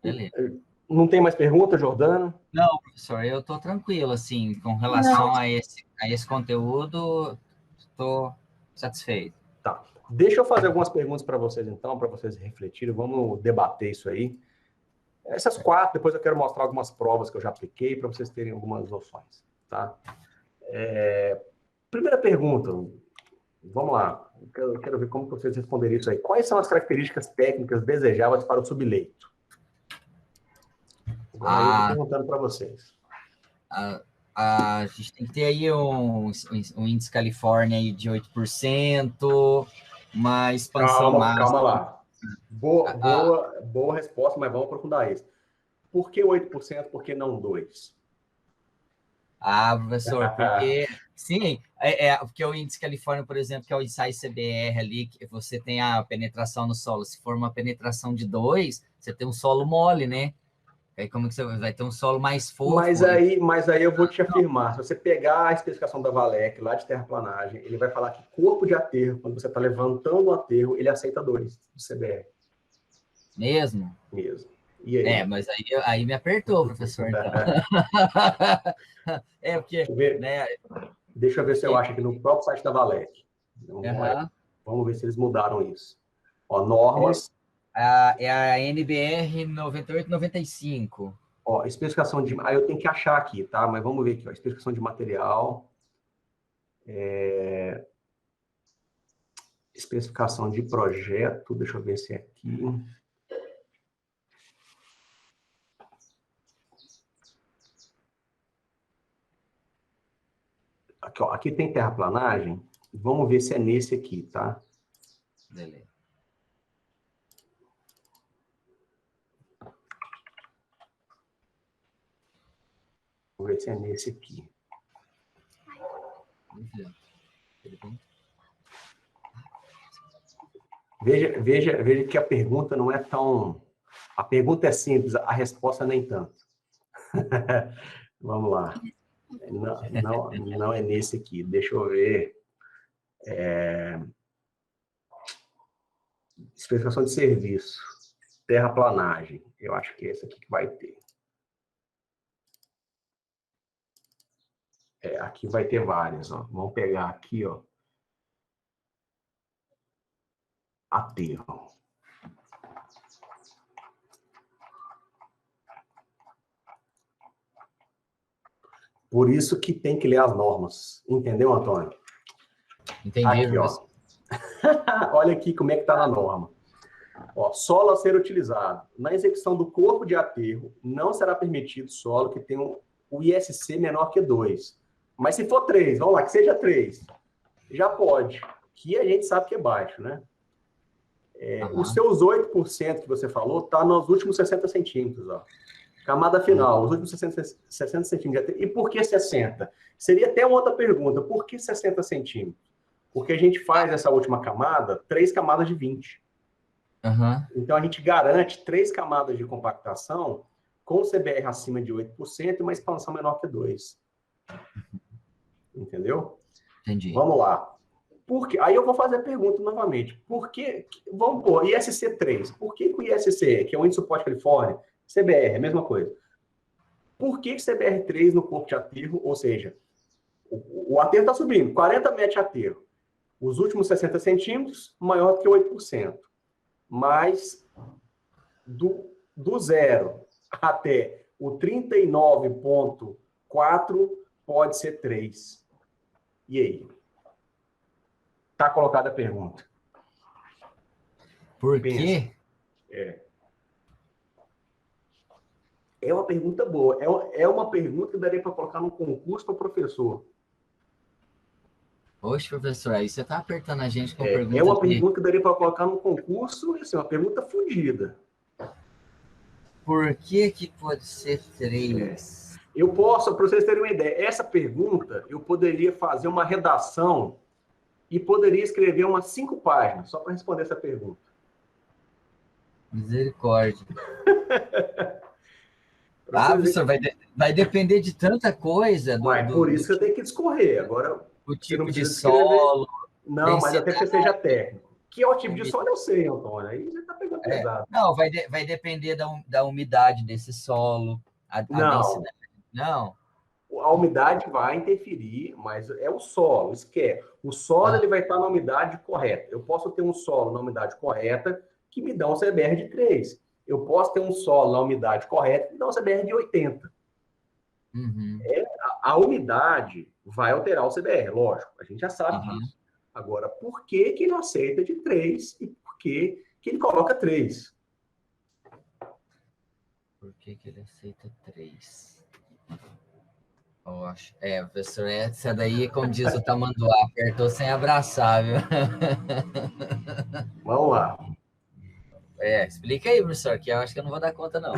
B: Beleza.
A: Não tem mais pergunta, Jordano?
B: Não, professor, eu estou tranquilo, assim, com relação a esse conteúdo, estou satisfeito.
A: Tá. Deixa eu fazer algumas perguntas para vocês, então, para vocês refletirem, vamos debater isso aí. Essas 4, depois eu quero mostrar algumas provas que eu já apliquei, para vocês terem algumas noções, tá? Primeira pergunta, vamos lá, eu quero ver como vocês responderiam isso aí. Quais são as características técnicas desejáveis para o subleito? Agora eu estou perguntando para vocês.
B: A gente tem que ter aí um índice Califórnia aí de 8%, uma expansão máxima.
A: Calma lá. Boa resposta, mas vamos aprofundar isso. Por que 8%? Por que não 2%?
B: Professor, porque sim, porque o índice Califórnia, por exemplo, que é o ensaio CBR ali, que você tem a penetração no solo. Se for uma penetração de 2, você tem um solo mole, né? Aí como que você vai ter um solo mais fofo?
A: Mas aí eu vou te afirmar, se você pegar a especificação da Valec, lá de terraplanagem, ele vai falar que corpo de aterro, quando você está levantando o aterro, ele aceita 2 do CBR.
B: Mesmo?
A: Mesmo. E aí?
B: Mas aí me apertou, professor, então. Porque...
A: Deixa eu ver se eu acho aqui no próprio site da Valec. Vamos ver se eles mudaram isso. Ó, normas...
B: É a NBR 9895.
A: Ó, especificação de... eu tenho que achar aqui, tá? Mas vamos ver aqui, ó. Especificação de material. Especificação de projeto. Deixa eu ver se é aqui. Aqui, ó. Aqui tem terraplanagem. Vamos ver se é nesse aqui, tá?
B: Beleza.
A: Vamos ver se é nesse aqui. Veja que a pergunta não é tão... A pergunta é simples, a resposta nem tanto. Vamos lá. Não é nesse aqui. Deixa eu ver. Especificação de serviço. Terraplanagem. Eu acho que é esse aqui que vai ter. Aqui vai ter várias, ó. Vamos pegar aqui, ó. Aterro. Por isso que tem que ler as normas. Entendeu, Antônio?
B: Entendi.
A: Aqui, ó. Olha aqui como é que está na norma. Ó, solo a ser utilizado. Na execução do corpo de aterro, não será permitido solo que tenha o ISC menor que 2. Mas se for 3, vamos lá, que seja 3, já pode. Que a gente sabe que é baixo, né? Os seus 8% que você falou tá nos últimos 60 centímetros, ó. Camada final, os últimos 60 centímetros. E por que 60? Seria até uma outra pergunta. Por que 60 centímetros? Porque a gente faz essa última camada, 3 camadas de 20. Então, a gente garante 3 camadas de compactação com CBR acima de 8% e uma expansão menor que 2. Entendeu?
B: Entendi.
A: Vamos lá. Aí eu vou fazer a pergunta novamente. Por que... Vamos pôr ISC 3. Por que o ISC, que é o Índice de Suporte Califórnia, CBR, é a mesma coisa. Por que CBR3 no corpo de aterro, ou seja, o aterro está subindo, 40 metros de aterro. Os últimos 60 centímetros, maior do que 8%. Mas do zero até o 39,4 pode ser 3. E aí? Está colocada a pergunta.
B: Por quê?
A: É uma pergunta boa. É uma pergunta que daria para colocar no concurso para o professor.
B: Oxe, professor, aí você está apertando a gente com
A: É uma pergunta que daria para colocar no concurso, assim, uma pergunta fodida.
B: Por que que pode ser 3?
A: Eu posso, para vocês terem uma ideia, essa pergunta, eu poderia fazer uma redação e poderia escrever umas 5 páginas só para responder essa pergunta.
B: Misericórdia. Professor, vai depender de tanta coisa.
A: Por isso que eu tenho que discorrer. Agora,
B: o
A: você não
B: tipo de
A: precisa escrever.
B: solo.
A: Não, mas até que você seja técnico. Que é o tipo de solo, eu sei, Antônio. Aí você está pegando pesado.
B: Não, vai depender da umidade desse solo, a densidade. Não.
A: A umidade vai interferir, mas é o solo, esquece. O solo ele vai estar na umidade correta. Eu posso ter um solo na umidade correta que me dá um CBR de 3. Eu posso ter um solo na umidade correta que me dá um CBR de 80.
B: Uhum.
A: A umidade vai alterar o CBR, lógico. A gente já sabe disso. Agora, por que que ele aceita de 3 e por que que ele coloca 3?
B: Por que que ele aceita 3? Professor, essa daí, como diz o Tamanduá, apertou sem abraçar, viu?
A: Vamos lá.
B: Explica aí, professor, que eu acho que eu não vou dar conta, não.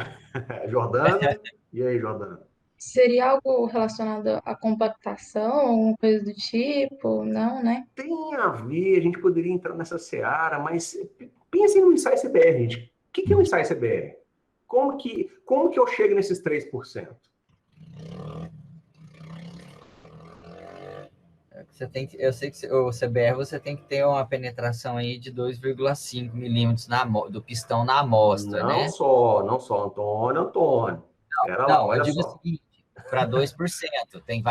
A: Jordana? E aí, Jordana?
C: Seria algo relacionado à compactação, alguma coisa do tipo? Não, né?
A: Tem a ver, a gente poderia entrar nessa seara, mas pensem no ensaio CBR, gente. O que é um ensaio CBR? Como que eu chego nesses 3%?
B: Eu sei que o CBR você tem que ter uma penetração aí de 2,5 milímetros do pistão na amostra,
A: não
B: né?
A: Não só, Antônio. Pera lá, olha
B: eu digo
A: só.
B: o seguinte, para 2%, tem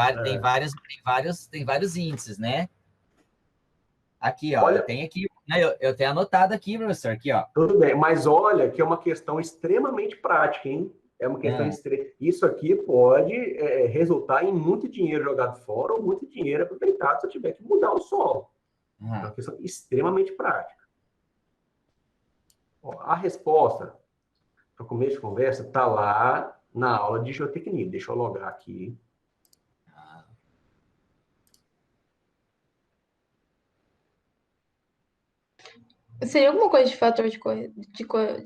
B: vários índices, né? Aqui, ó, eu tenho anotado aqui, professor, aqui, ó.
A: Tudo bem, mas olha que é uma questão extremamente prática, hein? É uma questão Isso aqui pode resultar em muito dinheiro jogado fora ou muito dinheiro aproveitado se eu tiver que mudar o solo. É uma questão extremamente prática. Ó, a resposta para começo de conversa está lá na aula de geotecnia. Deixa eu logar aqui.
C: Seria alguma coisa de fator de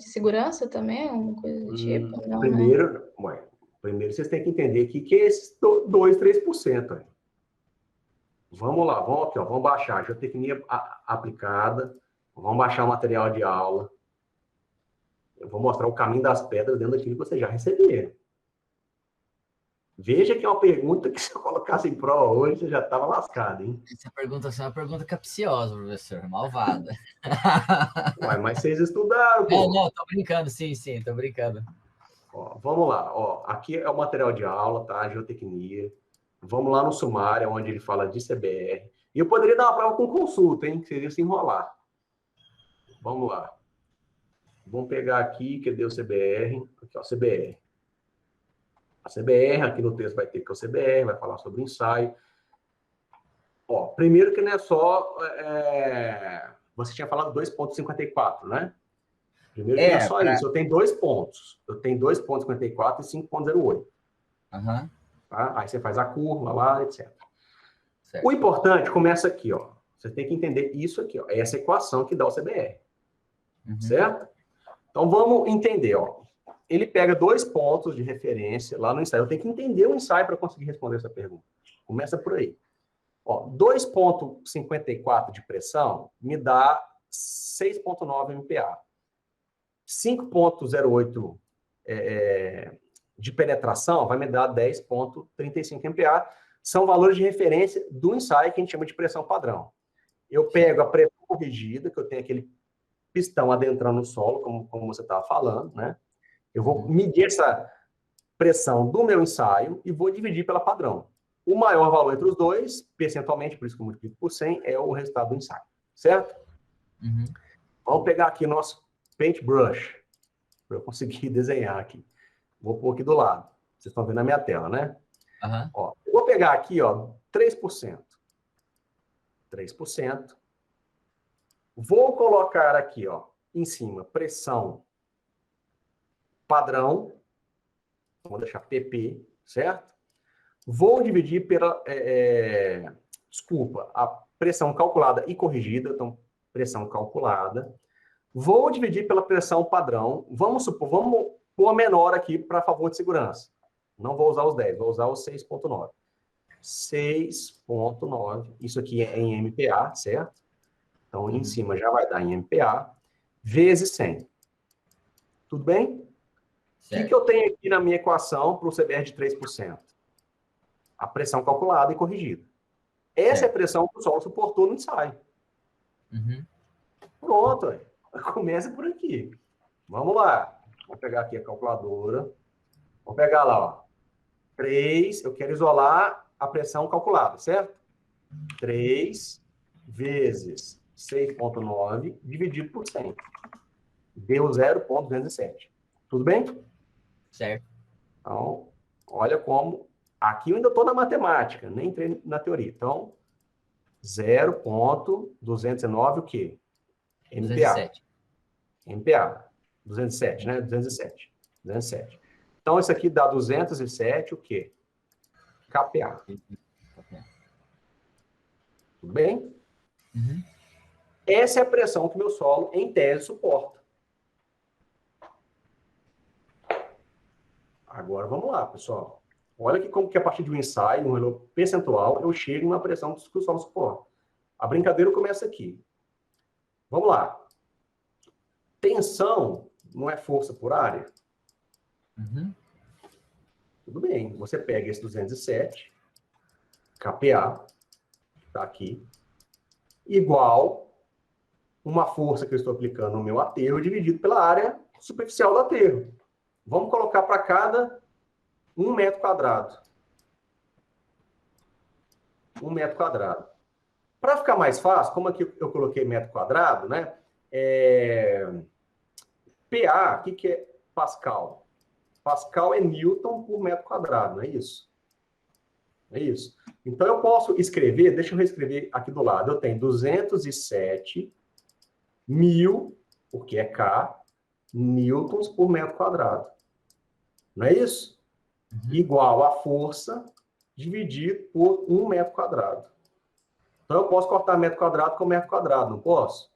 C: segurança também? Alguma coisa do tipo? Não,
A: primeiro vocês têm que entender que é esses 2, 3%. Aí. Vamos lá, vamos baixar a geotecnia aplicada, vamos baixar o material de aula. Eu vou mostrar o caminho das pedras dentro daquilo que vocês já receberam. Veja que é uma pergunta que se eu colocasse em prova hoje, você já estava lascado, hein?
B: Essa pergunta é uma pergunta capciosa, professor, malvada.
A: Mas vocês estudaram, pô.
B: Não, tô brincando, sim, tô brincando.
A: Ó, vamos lá, ó, aqui é o material de aula, tá? Geotecnia. Vamos lá no sumário, onde ele fala de CBR. E eu poderia dar uma prova com consulta, hein? Que seria se enrolar. Vamos lá. Vamos pegar aqui, cadê o CBR? Aqui, ó, CBR. A CBR, aqui no texto vai ter que o CBR, vai falar sobre o ensaio. Ó, primeiro que não é só... Você tinha falado 2,54, né? Primeiro que não é só isso. Eu tenho 2 pontos. Eu tenho 2,54 e 5,08.
B: Uhum.
A: Tá? Aí você faz a curva lá, etc.
B: Certo.
A: O importante começa aqui, ó. Você tem que entender isso aqui, ó. É essa equação que dá o CBR. Certo? Então, vamos entender, ó. Ele pega 2 pontos de referência lá no ensaio. Eu tenho que entender o ensaio para conseguir responder essa pergunta. Começa por aí. Ó, 2,54 de pressão me dá 6,9 MPa. 5,08 de penetração vai me dar 10,35 MPa. São valores de referência do ensaio que a gente chama de pressão padrão. Eu pego a pressão corrigida, que eu tenho aquele pistão adentrando no solo, como você estava falando, né? Eu vou medir pressão do meu ensaio e vou dividir pela padrão. O maior valor entre os dois, percentualmente, por isso que eu multiplico por 100, é o resultado do ensaio. Certo?
B: Uhum.
A: Vamos pegar aqui nosso paintbrush, para eu conseguir desenhar aqui. Vou pôr aqui do lado. Vocês estão vendo na minha tela, né?
B: Uhum.
A: Ó, eu vou pegar aqui, ó, 3%. 3%. Vou colocar aqui, ó, em cima, pressão padrão. Vou deixar PP, certo? Vou dividir pela, desculpa, a pressão calculada e corrigida. Então, pressão calculada. Vou dividir pela pressão padrão. Vamos supor, vamos pôr a menor aqui para favor de segurança. Não vou usar os 10, vou usar os 6,9. 6,9. Isso aqui é em MPa, certo? Então, em cima já vai dar em MPa, vezes 100. Tudo bem? O que eu tenho aqui na minha equação para o CBR de 3%? A pressão calculada e corrigida. Essa é a pressão que o solo suportou no ensaio.
B: Uhum.
A: Pronto, aí. Começa por aqui. Vamos lá. Vou pegar aqui a calculadora. Vou pegar lá, ó. 3, eu quero isolar a pressão calculada, certo? 3 vezes 6,9 dividido por 100. Deu 0,207. Tudo bem?
B: Certo.
A: Então, olha como... Aqui eu ainda estou na matemática, nem entrei na teoria. Então, 0,209 o quê? MPa.
B: 207.
A: MPa. 207, né? 207. Então, isso aqui dá 207 o quê? KPa. Tudo bem?
B: Uhum.
A: Essa é a pressão que meu solo, em tese, suporta. Agora, vamos lá, pessoal. Olha aqui como que a partir de um ensaio, um relógio percentual, eu chego na pressão que o solo suporta. A brincadeira começa aqui. Vamos lá. Tensão não é força por área?
B: Uhum.
A: Tudo bem. Você pega esse 207, KPa, está aqui, igual uma força que eu estou aplicando no meu aterro dividido pela área superficial do aterro. Vamos colocar para cada 1 metro quadrado. 1 metro quadrado. Para ficar mais fácil, como aqui eu coloquei metro quadrado, né? PA, o que é Pascal? Pascal é Newton por metro quadrado, não é isso? É isso. Então, eu posso escrever, deixa eu reescrever aqui do lado. Eu tenho 207 mil, porque é K, newtons por metro quadrado. Não é isso?
B: Uhum.
A: Igual a força dividido por 1 metro quadrado. Então, eu posso cortar metro quadrado com metro quadrado, não posso?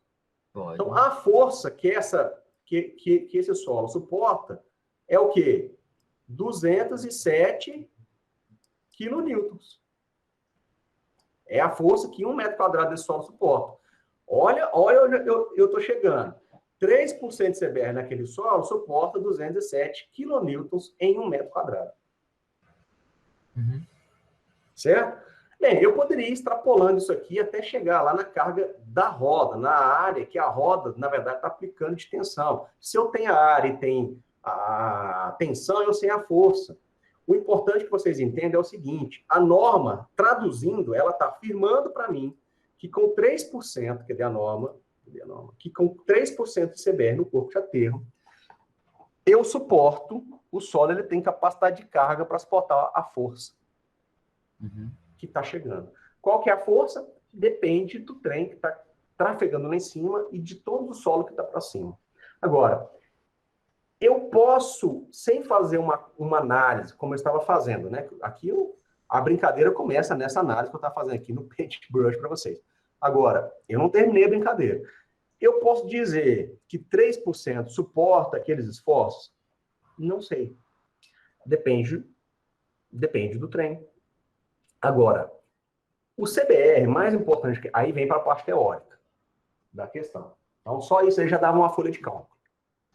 B: Pode.
A: Então, a força que esse solo suporta é o quê? 207 quilonewtons. É a força que 1 metro quadrado desse solo suporta. Olha onde eu estou chegando. 3% de CBR naquele solo suporta 207 quilonewtons em 1 metro quadrado.
B: Uhum.
A: Certo? Bem, eu poderia ir extrapolando isso aqui até chegar lá na carga da roda, na área que a roda, na verdade, está aplicando de tensão. Se eu tenho a área e tem a tensão, eu sei a força. O importante que vocês entendam é o seguinte, a norma, traduzindo, ela está afirmando para mim que com 3%, cadê a norma? Que com 3% de CBR no corpo de aterro, eu suporto, o solo ele tem capacidade de carga para suportar a força.
B: Uhum.
A: Que está chegando. Qual que é a força? Depende do trem que está trafegando lá em cima e de todo o solo que está para cima. Agora, eu posso, sem fazer uma análise, como eu estava fazendo, né? Aqui a brincadeira começa nessa análise que eu estava fazendo aqui no paintbrush para vocês. Agora, eu não terminei a brincadeira. Eu posso dizer que 3% suporta aqueles esforços? Não sei. Depende do trem. Agora, o CBR, mais importante, aí vem para a parte teórica da questão. Então, só isso aí já dava uma folha de cálculo.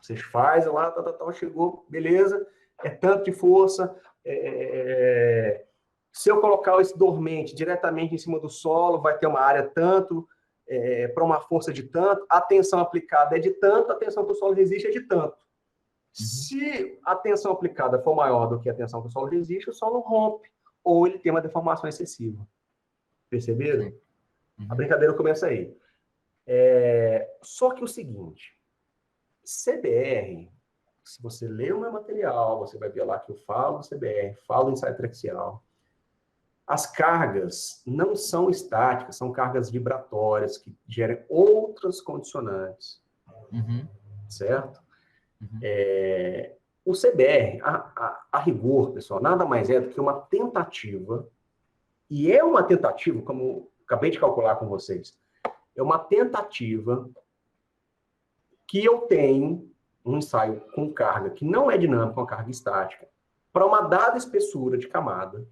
A: Você faz lá, chegou, beleza, é tanto de força. Se eu colocar esse dormente diretamente em cima do solo, vai ter uma área tanto, para uma força de tanto, a tensão aplicada é de tanto, a tensão que o solo resiste é de tanto. Se a tensão aplicada for maior do que a tensão que o solo resiste, o solo rompe, ou ele tem uma deformação excessiva. Perceberam? A brincadeira começa aí. Só que o seguinte, CBR, se você ler o meu material, você vai ver lá que eu falo do CBR, falo do ensaio traxial. As cargas não são estáticas, são cargas vibratórias que geram outras condicionantes. Certo? O CBR, a rigor, pessoal, nada mais é do que uma tentativa, e é uma tentativa, como acabei de calcular com vocês, é uma tentativa que eu tenho um ensaio com carga que não é dinâmica, uma carga estática, para uma dada espessura de camada,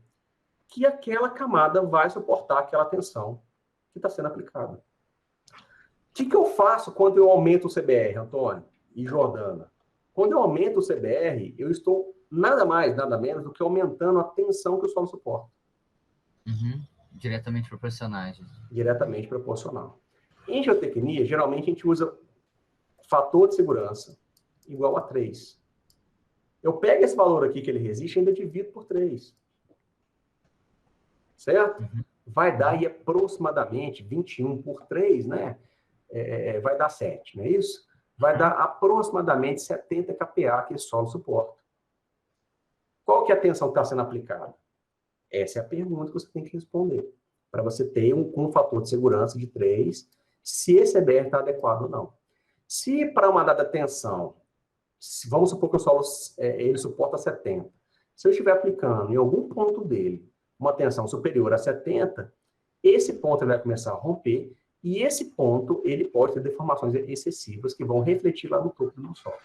A: que aquela camada vai suportar aquela tensão que está sendo aplicada. O que eu faço quando eu aumento o CBR, Antônio e Jordana? Quando eu aumento o CBR, eu estou nada mais, nada menos do que aumentando a tensão que o solo suporta.
B: Diretamente proporcionais.
A: Diretamente proporcional. Em geotecnia, geralmente a gente usa fator de segurança igual a 3. Eu pego esse valor aqui que ele resiste e ainda divido por 3. Certo? Vai dar aí aproximadamente 21 por 3, né? Vai dar 7, não é isso? Vai dar aproximadamente 70 kPa que esse solo suporta. Qual que é a tensão que está sendo aplicada? Essa é a pergunta que você tem que responder. Para você ter um fator de segurança de 3, se esse CBR está adequado ou não. Se para uma dada tensão, vamos supor que o solo ele suporta 70. Se eu estiver aplicando em algum ponto dele uma tensão superior a 70, esse ponto ele vai começar a romper, e esse ponto ele pode ter deformações excessivas que vão refletir lá no topo do solo.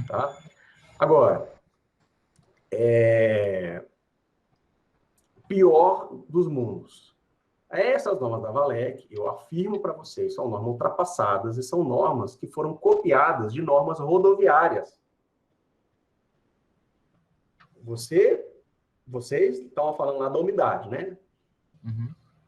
A: Tá? Agora, pior dos mundos. Essas normas da Valec, eu afirmo para vocês, são normas ultrapassadas e são normas que foram copiadas de normas rodoviárias. Vocês estavam falando lá da umidade, né?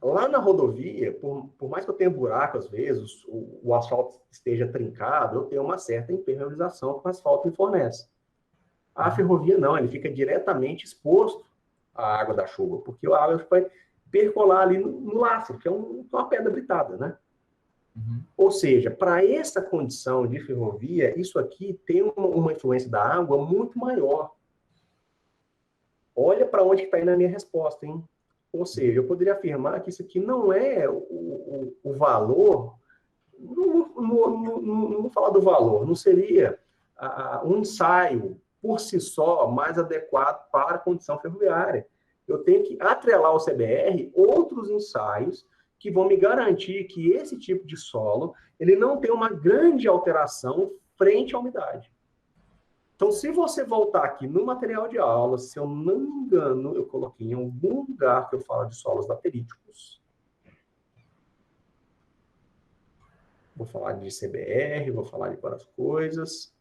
A: Lá na rodovia, por mais que eu tenha buraco às vezes, o asfalto esteja trincado, eu tenho uma certa impermeabilização que o asfalto me fornece. A ferrovia não, ele fica diretamente exposto à água da chuva, porque a água vai percolar ali no lastro, que é uma pedra britada, né? Ou seja, para essa condição de ferrovia, isso aqui tem uma influência da água muito maior. Olha para onde está indo a minha resposta, hein? Ou seja, eu poderia afirmar que isso aqui não é o valor, não vou falar do valor, não seria um ensaio por si só mais adequado para a condição ferroviária. Eu tenho que atrelar ao CBR outros ensaios que vão me garantir que esse tipo de solo ele não tem uma grande alteração frente à umidade. Então, se você voltar aqui no material de aula, se eu não me engano, eu coloquei em algum lugar que eu falo de solos lateríticos. Vou falar de CBR, vou falar de várias coisas.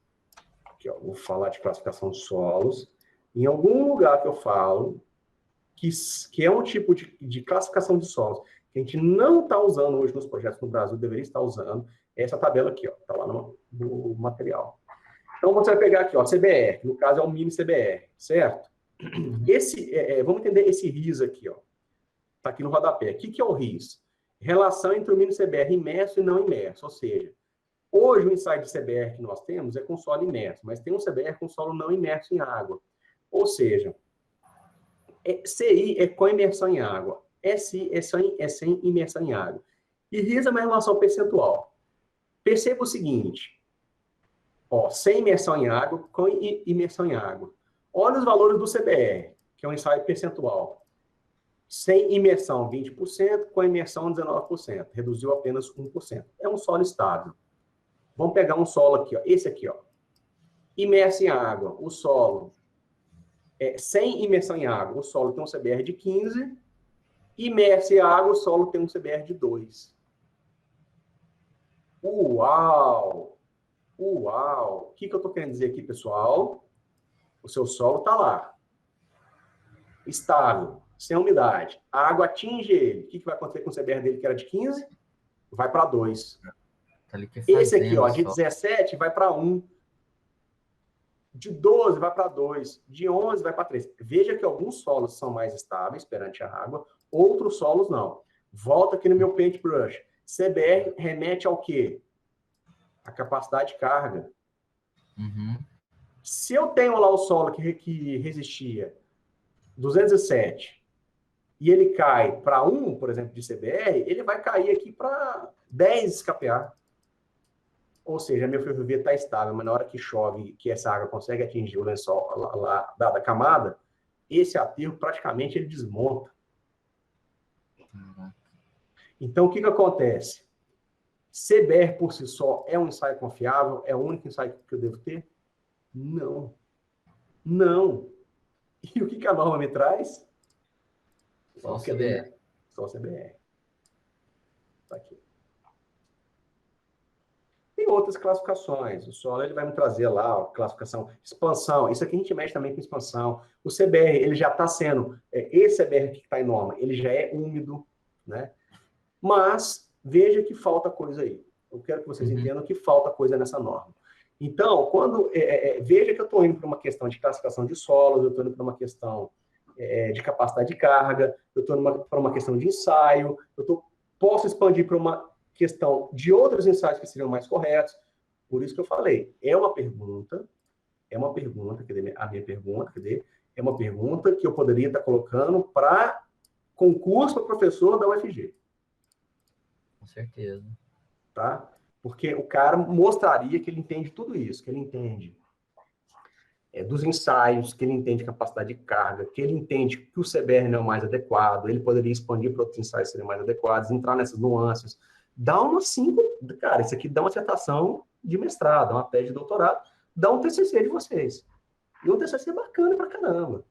A: Aqui, ó, vou falar de classificação de solos. Em algum lugar que eu falo que é um tipo de classificação de solos que a gente não está usando hoje nos projetos no Brasil, deveria estar usando, essa tabela aqui, ó, está lá no material. Então, você vai pegar aqui, ó, CBR, que no caso é um mini CBR, certo? Vamos entender esse RIS aqui, ó. Está aqui no rodapé. O que é o RIS? Relação entre o mini CBR imerso e não imerso. Ou seja, hoje o ensaio de CBR que nós temos é com solo imerso, mas tem um CBR com solo não imerso em água. Ou seja, CI é com imersão em água, SI é sem imersão em água. E RIS é uma relação percentual. Perceba o seguinte, ó, sem imersão em água, com imersão em água. Olha os valores do CBR, que é um ensaio percentual. Sem imersão, 20%, com imersão, 19%. Reduziu apenas 1%. É um solo estável. Vamos pegar um solo aqui, ó, esse aqui, ó. Imerso em água, o solo. Sem imersão em água, o solo tem um CBR de 15. Imerso em água, o solo tem um CBR de 2. Uau! Uau! O que eu estou querendo dizer aqui, pessoal? O seu solo está lá. Estável, sem umidade. A água atinge ele. O que vai acontecer com o CBR dele, que era de 15? Vai para 2. Esse aqui, ó, de 17, vai para 1. De 12 vai para 2, de 11 vai para 3. Veja que alguns solos são mais estáveis perante a água, outros solos não. Volta aqui no meu paintbrush. CBR remete ao quê? A capacidade de carga.
B: Uhum.
A: Se eu tenho lá o solo que resistia 207 e ele cai para 1, por exemplo, de CBR, ele vai cair aqui para 10 kPa. Ou seja, a minha ferrovia está estável, mas na hora que chove, que essa água consegue atingir o lençol lá da camada, esse aterro praticamente ele desmonta. Então, o que acontece? CBR por si só é um ensaio confiável? É o único ensaio que eu devo ter? Não. Não. E o que a norma me traz?
B: Só o CBR.
A: Só o CBR. Tá aqui. Tem outras classificações. O solo ele vai me trazer lá a classificação expansão. Isso aqui a gente mexe também com expansão. O CBR, ele já está sendo... esse CBR que está em norma, ele já é úmido, né? Mas veja que falta coisa aí. Eu quero que vocês entendam que falta coisa nessa norma. Então, quando veja que eu estou indo para uma questão de classificação de solos, eu estou indo para uma questão de capacidade de carga, eu estou para uma questão de ensaio, posso expandir para uma questão de outros ensaios que seriam mais corretos. Por isso que eu falei, é uma pergunta, quer dizer, a minha pergunta, quer dizer, é uma pergunta que eu poderia estar colocando para concurso para professor da UFG.
B: Com certeza.
A: Tá? Porque o cara mostraria que ele entende tudo isso, que ele entende dos ensaios, que ele entende capacidade de carga, que ele entende que o CBR não é o mais adequado, ele poderia expandir para outros ensaios serem mais adequados, entrar nessas nuances. Dá uma 5, cara, isso aqui dá uma dissertação de mestrado, uma tese de doutorado, dá um TCC de vocês. E um TCC bacana pra caramba.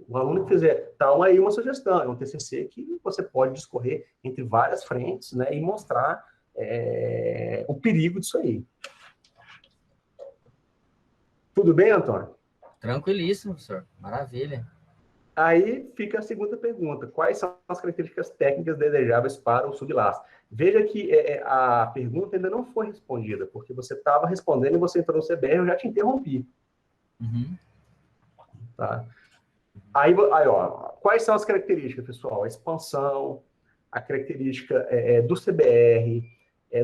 A: O aluno que fizer, tá aí uma sugestão, é um TCC que você pode discorrer entre várias frentes, né, e mostrar o perigo disso aí. Tudo bem, Antônio?
B: Tranquilíssimo, professor. Maravilha.
A: Aí fica a segunda pergunta. Quais são as características técnicas desejáveis para o sublastro? Veja que a pergunta ainda não foi respondida, porque você estava respondendo e você entrou no CBR, eu já te interrompi. Tá? Aí, ó, quais são as características, pessoal? A expansão, a característica do CBR,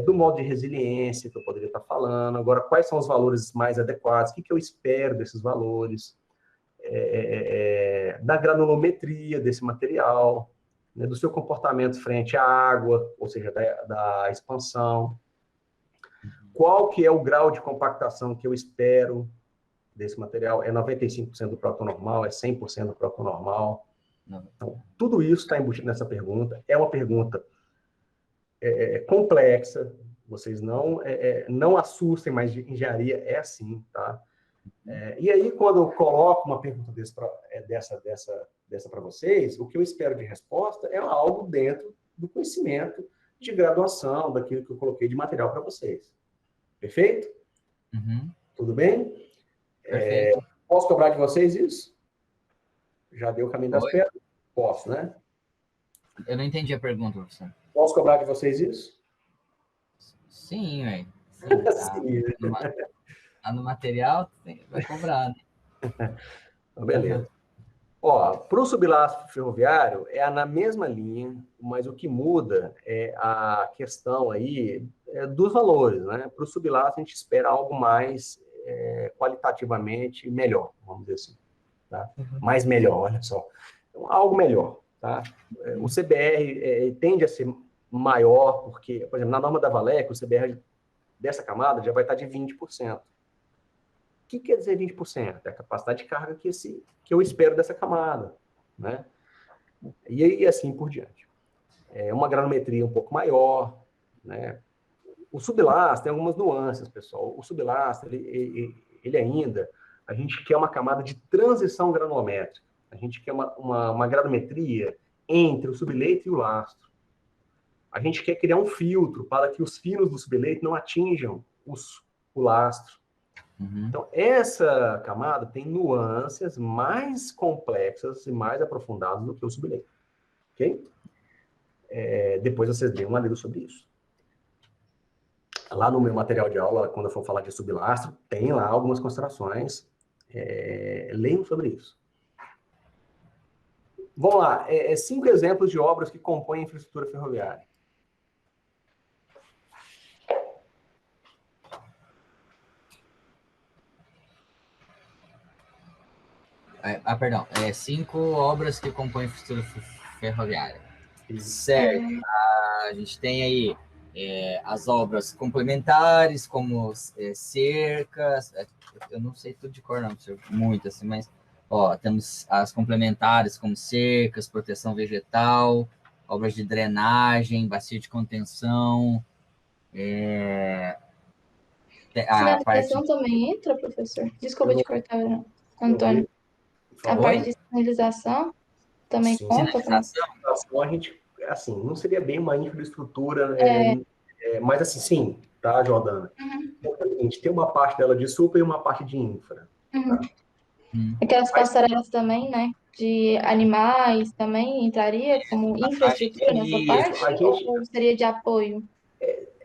A: do modo de resiliência que eu poderia estar falando. Agora, quais são os valores mais adequados? O que eu espero desses valores? Da granulometria desse material, né, do seu comportamento frente à água, ou seja, da expansão. Qual que é o grau de compactação que eu espero desse material? É 95% do próton normal? É 100% do próton normal? Então, tudo isso está embutido nessa pergunta. É uma pergunta complexa. Vocês não assustem, mas de engenharia é assim, tá? E aí, quando eu coloco uma pergunta dessa para vocês, o que eu espero de resposta é algo dentro do conhecimento de graduação, daquilo que eu coloquei de material para vocês. Perfeito? Tudo bem?
B: Perfeito.
A: Posso cobrar de vocês isso? Já deu o caminho das
B: Oi?
A: pedras? Posso, né?
B: Eu não entendi a pergunta, professor.
A: Posso cobrar de vocês isso?
B: Sim, velho.
A: Sim.
B: Tá no material, vai cobrar, né?
A: Então, beleza. Ó, para o sublastro ferroviário, na mesma linha, mas o que muda é a questão aí dos valores, né? Para o sublastro, a gente espera algo mais qualitativamente melhor, vamos dizer assim. Tá? Mais melhor, olha só. Então, algo melhor, tá? O CBR tende a ser maior, porque, por exemplo, na norma da Valec, o CBR dessa camada já vai estar de 20%. O que quer dizer 20%? É a capacidade de carga que eu espero dessa camada, né? E assim por diante. Uma granometria um pouco maior, né? O sublastro tem algumas nuances, pessoal. O sublastro, ele ainda, a gente quer uma camada de transição granulométrica. A gente quer uma granometria entre o subleito e o lastro. A gente quer criar um filtro para que os finos do subleito não atinjam o lastro. Então, essa camada tem nuances mais complexas e mais aprofundadas do que o subleito. Ok? Depois vocês dêem uma lida sobre isso. Lá no meu material de aula, quando eu for falar de sublastro, tem lá algumas considerações Leiam sobre isso. Vamos lá, 5 exemplos de obras que compõem a infraestrutura ferroviária.
B: Perdão. 5 obras que compõem a infraestrutura ferroviária. Certo. A gente tem aí as obras complementares, como cercas. Eu não sei tudo de cor, não, muito assim, mas temos as complementares, como cercas, proteção vegetal, obras de drenagem, bacia de contenção.
C: Sinalização também entra, professor? Desculpa te cortar, Antônio. A parte de sinalização também conta?
A: Sinalização, a gente, assim, não seria bem uma infraestrutura, mas assim, sim, tá, Jordana? A gente tem uma parte dela de super e uma parte de infra. Tá?
C: Aquelas passarelas também, né? De animais também entraria como infraestrutura nessa parte? Ou seria de apoio?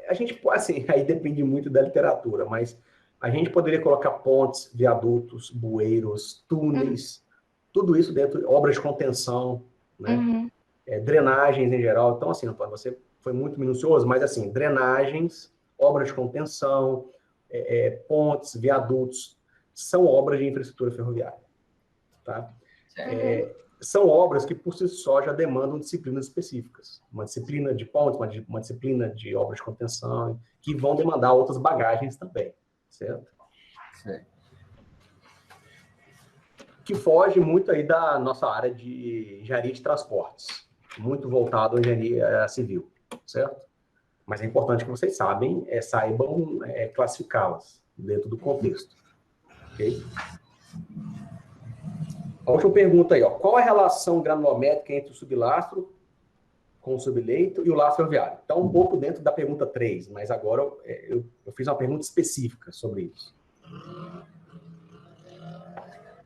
A: A gente, assim, aí depende muito da literatura, mas a gente poderia colocar pontes, viadutos, bueiros, túneis, tudo isso dentro, obras de contenção, né? Drenagens em geral. Então, assim, Antônio, você foi muito minucioso, mas assim, drenagens, obras de contenção, pontes, viadutos, são obras de infraestrutura ferroviária. Tá? São obras que, por si só, já demandam disciplinas específicas. Uma disciplina de pontes, uma disciplina de obras de contenção, que vão demandar outras bagagens também, certo?
B: Certo.
A: Que foge muito aí da nossa área de engenharia de transportes, muito voltado à engenharia civil, certo? Mas é importante que vocês saibam classificá-las dentro do contexto, ok? A última pergunta aí, qual a relação granulométrica entre o sublastro com o subleito e o lastro ferroviário? Está um pouco dentro da pergunta 3, mas agora eu fiz uma pergunta específica sobre isso.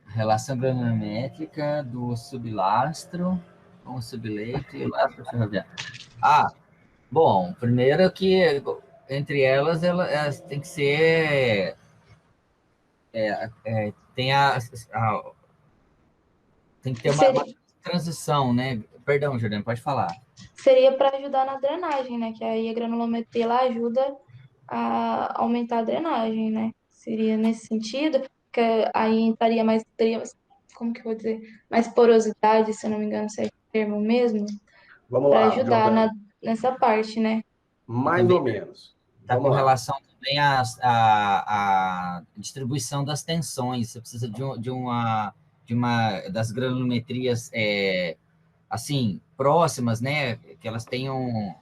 B: Relação granulométrica do sublastro com o subleito e o lastro ferroviário. Bom, primeiro que entre elas tem que ser... tem que ter uma transição, né? Perdão, Juliana, pode falar.
C: Seria para ajudar na drenagem, né? Que aí a granulometria ela ajuda a aumentar a drenagem, né? Seria nesse sentido, que aí entraria mais, como que eu vou dizer? Mais porosidade, se eu não me engano, se é o termo mesmo.
A: Vamos lá,
C: para ajudar nessa parte, né?
A: Mais ou menos.
B: Está com relação também à distribuição das tensões. Você precisa de uma das granulometrias assim, próximas, né? Que elas tenham...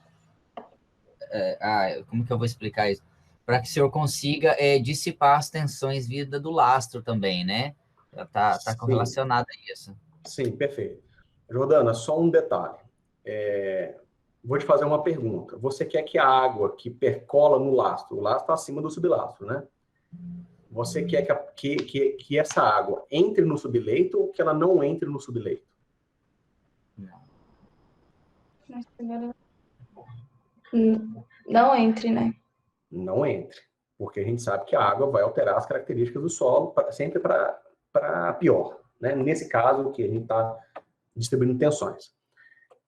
B: como que eu vou explicar isso? Para que o senhor consiga dissipar as tensões vinda do lastro também, né? Está correlacionado a isso.
A: Sim, perfeito. Jordana, só um detalhe. Vou te fazer uma pergunta. Você quer que a água que percola no lastro, o lastro está acima do sublastro, né? Você quer que essa água entre no subleito ou que ela não entre no subleito?
C: Não entre, né?
A: Não entre. Porque a gente sabe que a água vai alterar as características do solo sempre para pior, né? Nesse caso, que a gente está distribuindo tensões.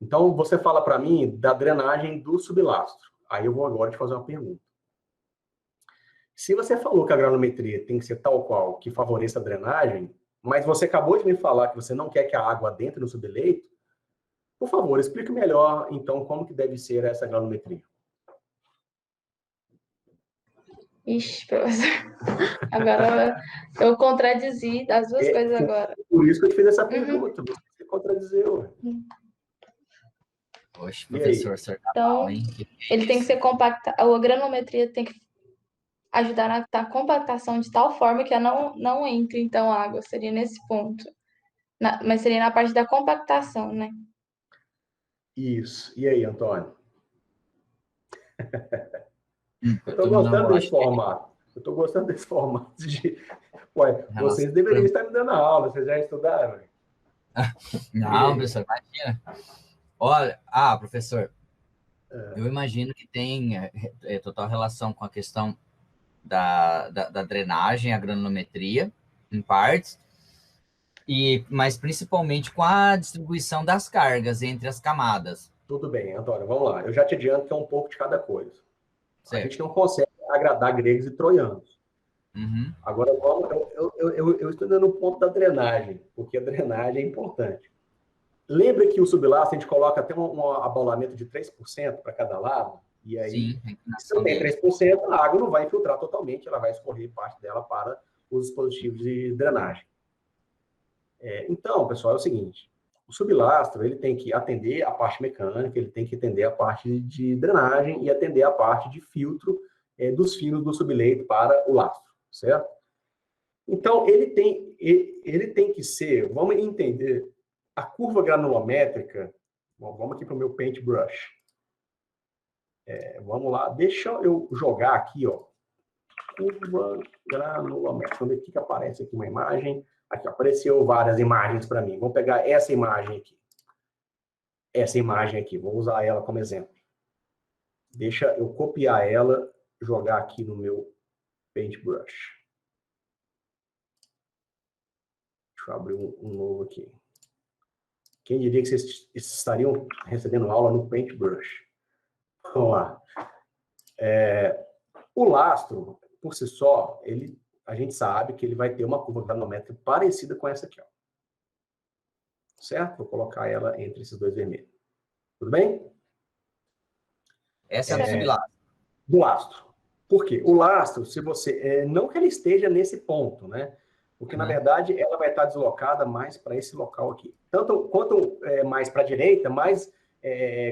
A: Então, você fala para mim da drenagem do sublastro. Aí eu vou agora te fazer uma pergunta. Se você falou que a granulometria tem que ser tal qual, que favoreça a drenagem, mas você acabou de me falar que você não quer que a água adentre no subleito, por favor, explique melhor, então, como que deve ser essa granulometria.
C: Ixi, professor. Agora eu contradizi as duas coisas agora.
A: Por isso que eu te fiz essa pergunta. Você contradizeu.
B: Poxa, professor, o senhor tá
C: então,
B: mal, hein?
C: Ele tem que ser compactado. A granulometria tem que ajudar na compactação de tal forma que ela não entre, então, água. Seria nesse ponto. Mas seria na parte da compactação, né?
A: Isso. E aí, Antônio? Eu tô gostando desse formato. Eu tô gostando desse formato de... Ué, vocês deveriam estar me dando aula. Vocês já estudaram?
B: Não, professor, imagina. Olha, professor, eu imagino que tem total relação com a questão da drenagem, a granulometria, em partes, mas principalmente com a distribuição das cargas entre as camadas.
A: Tudo bem, Antônio, vamos lá. Eu já te adianto que é um pouco de cada coisa. A
B: Certo.
A: gente não consegue agradar gregos e troianos.
B: Uhum.
A: Agora, eu estou dando o ponto da drenagem, porque a drenagem é importante. Lembra que o sublastro a gente coloca até um abalamento de 3% para cada lado? E aí,
B: Sim,
A: se não tem 3%, a água não vai infiltrar totalmente, ela vai escorrer parte dela para os dispositivos de drenagem. Então, pessoal, é o seguinte, o sublastro ele tem que atender a parte mecânica, ele tem que atender a parte de drenagem e atender a parte de filtro dos fios do subleito para o lastro, certo? Então, ele tem que ser, vamos entender, a curva granulométrica, vamos aqui para o meu paintbrush. Vamos lá, deixa eu jogar aqui, ó, curva granulométrica. Vamos ver o que aparece aqui, uma imagem. Aqui, apareceu várias imagens para mim. Vou pegar essa imagem aqui. Essa imagem aqui, vou usar ela como exemplo. Deixa eu copiar ela, jogar aqui no meu paintbrush. Deixa eu abrir um novo aqui. Quem diria que vocês estariam recebendo aula no paintbrush? Vamos lá. O lastro, por si só, a gente sabe que ele vai ter uma curva granulométrica parecida com essa aqui, ó. Certo? Vou colocar ela entre esses dois vermelhos. Tudo bem?
B: Essa é a do sublastro.
A: Do lastro. Por quê? O lastro, se você... não que ele esteja nesse ponto, né? Porque, na verdade, ela vai estar deslocada mais para esse local aqui. Quanto mais para a direita, mais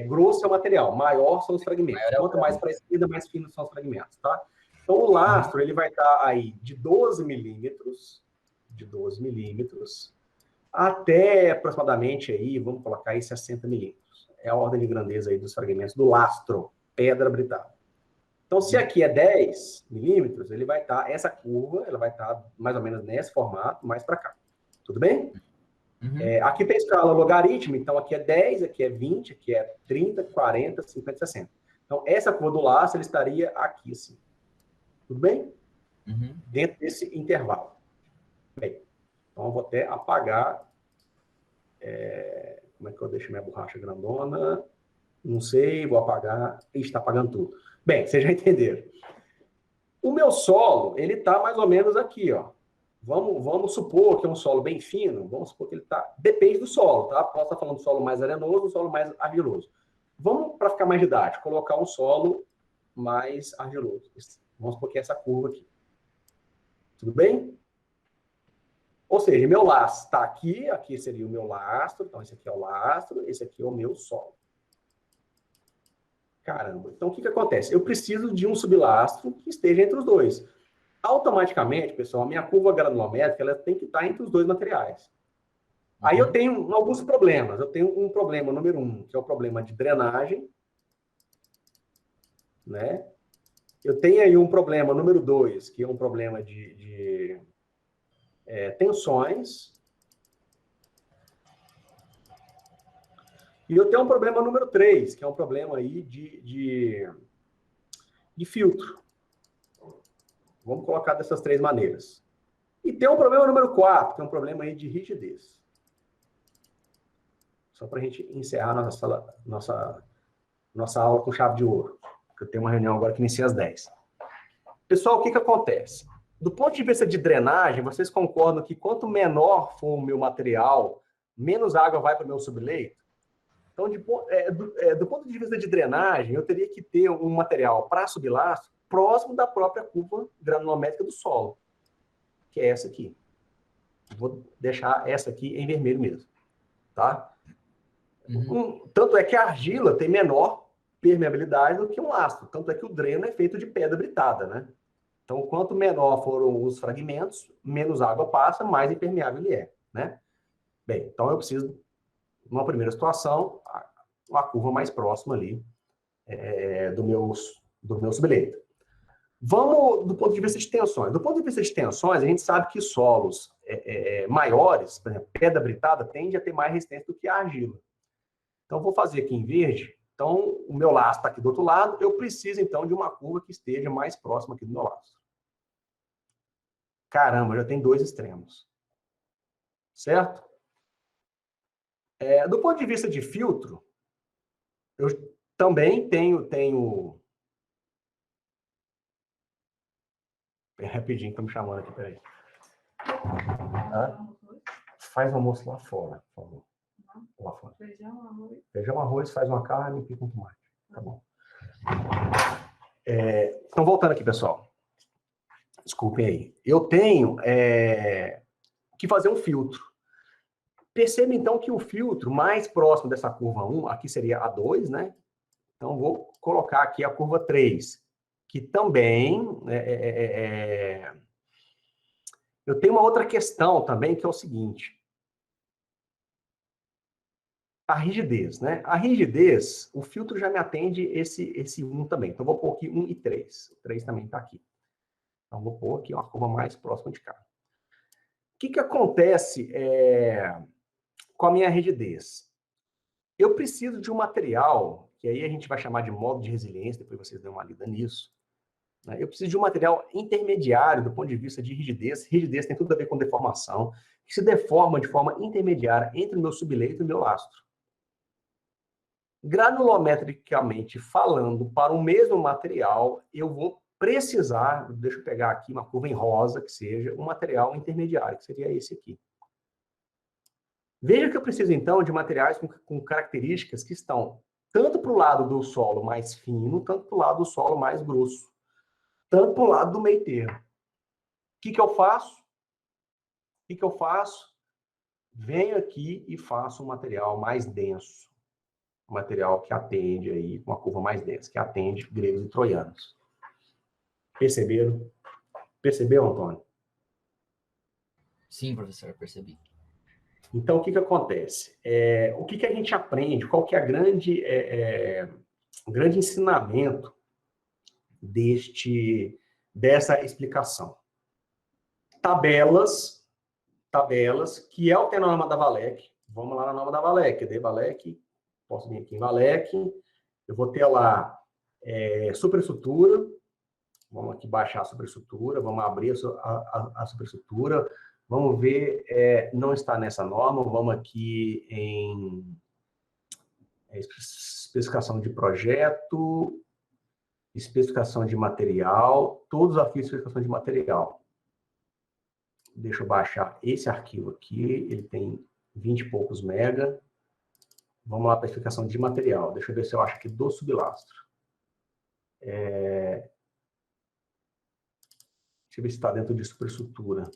A: grosso é o material, maior são os fragmentos. Quanto mais para a esquerda, mais finos são os fragmentos, tá? Então, o lastro, ele vai estar aí de 12 milímetros, até aproximadamente aí, vamos colocar aí 60 milímetros. É a ordem de grandeza aí dos fragmentos do lastro, pedra britada. Então, se aqui é 10 milímetros, ele vai estar, essa curva, ela vai estar mais ou menos nesse formato, mais para cá. Tudo bem? Uhum. Aqui tem escala logarítmica, então aqui é 10, aqui é 20, aqui é 30, 40, 50, 60. Então, essa curva do lastro, ele estaria aqui, assim. Tudo bem?
B: Uhum.
A: Dentro desse intervalo. Bem, então eu vou até apagar. Como é que eu deixo minha borracha grandona? Não sei, vou apagar. Ixi, está apagando tudo. Bem, vocês já entenderam. O meu solo, ele está mais ou menos aqui, ó. Vamos supor que é um solo bem fino. Vamos supor que ele está... Depende do solo, tá? Posso estar falando do solo mais arenoso ou solo mais argiloso. Vamos, para ficar mais didático, colocar um solo mais argiloso. Vamos supor que é essa curva aqui. Tudo bem? Ou seja, meu lastro está aqui, aqui seria o meu lastro, então esse aqui é o lastro, esse aqui é o meu solo. Caramba, então o que acontece? Eu preciso de um sublastro que esteja entre os dois. Automaticamente, pessoal, a minha curva granulométrica ela tem que estar entre os dois materiais. Aí eu tenho alguns problemas. Eu tenho um problema número 1, que é o problema de drenagem, né? Eu tenho aí um problema número 2, que é um problema de tensões. E eu tenho um problema número 3, que é um problema aí de filtro. Vamos colocar dessas três maneiras. E tem um problema número 4, que é um problema aí de rigidez. Só para a gente encerrar nossa aula com chave de ouro. Porque eu tenho uma reunião agora que inicia às 10. Pessoal, o que acontece? Do ponto de vista de drenagem, vocês concordam que quanto menor for o meu material, menos água vai para o meu subleito? Então, do ponto de vista de drenagem, eu teria que ter um material para sublastro próximo da própria curva granulométrica do solo, que é essa aqui. Vou deixar essa aqui em vermelho mesmo, tá? Tanto é que a argila tem menor permeabilidade do que um lastro, tanto é que o dreno é feito de pedra britada, né? Então, quanto menor foram os fragmentos, menos água passa, mais impermeável ele é, né? Bem, então eu preciso, numa primeira situação, uma curva mais próxima ali do meu subleito. Vamos do ponto de vista de tensões. Do ponto de vista de tensões, a gente sabe que solos maiores, por exemplo, pedra britada, tende a ter mais resistência do que a argila. Então, vou fazer aqui em verde. Então, o meu lastro está aqui do outro lado. Eu preciso, então, de uma curva que esteja mais próxima aqui do meu lastro. Caramba, já tem 2 extremos. Certo? Do ponto de vista de filtro, eu também tenho... Rapidinho, estão me chamando aqui, peraí. Faz o almoço lá fora, por favor. Lá fora. Feijão, arroz, faz uma carne e pica um tomate. Tá bom. Então, voltando aqui, pessoal. Desculpem aí. Eu tenho que fazer um filtro. Perceba, então, que o filtro mais próximo dessa curva 1, aqui seria a 2, né? Então, vou colocar aqui a curva 3, que também... Eu tenho uma outra questão também, que é o seguinte. A rigidez, né? A rigidez, o filtro já me atende esse 1 também. Então, vou pôr aqui 1 e 3. O 3 também está aqui. Então, vou pôr aqui uma curva mais próxima de cá. O que acontece com a minha rigidez? Eu preciso de um material, que aí a gente vai chamar de modo de resiliência, depois vocês dêem uma lida nisso. Né? Eu preciso de um material intermediário do ponto de vista de rigidez. Rigidez tem tudo a ver com deformação, que se deforma de forma intermediária entre o meu subleito e o meu lastro. Granulometricamente falando, para o mesmo material, eu vou precisar, deixa eu pegar aqui uma curva em rosa, que seja um material intermediário, que seria esse aqui. Veja que eu preciso, então, de materiais com características que estão tanto para o lado do solo mais fino, tanto para o lado do solo mais grosso, tanto para o lado do meio termo. O que eu faço? O que eu faço? Venho aqui e faço um material mais denso. Um material que atende aí, uma curva mais densa, que atende gregos e troianos. Perceberam? Percebeu, Antônio?
B: Sim, professor, percebi.
A: Então, o que acontece? O que a gente aprende? Qual que é o grande ensinamento dessa explicação? Tabelas, que é o que é a norma da Valec. Vamos lá na norma da Valec. Valec, posso vir aqui em Valec. Eu vou ter lá superestrutura. Vamos aqui baixar a superestrutura. Vamos abrir a superestrutura. Vamos ver, não está nessa norma, vamos aqui em especificação de projeto, especificação de material, todos os arquivos de especificação de material. Deixa eu baixar esse arquivo aqui, ele tem 20 e poucos mega. Vamos lá para a especificação de material, deixa eu ver se eu acho aqui do sublastro. Deixa eu ver se está dentro de superestrutura.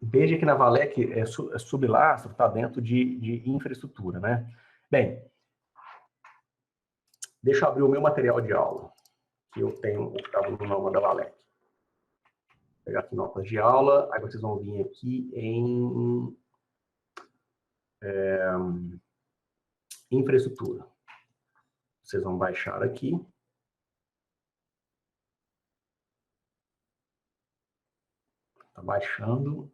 A: Veja que na Valec sublastro está dentro de infraestrutura, né? Bem, deixa eu abrir o meu material de aula, que eu tenho, que estava no norma da Valec. Vou pegar aqui notas de aula, aí vocês vão vir aqui em infraestrutura. Vocês vão baixar aqui. Está baixando.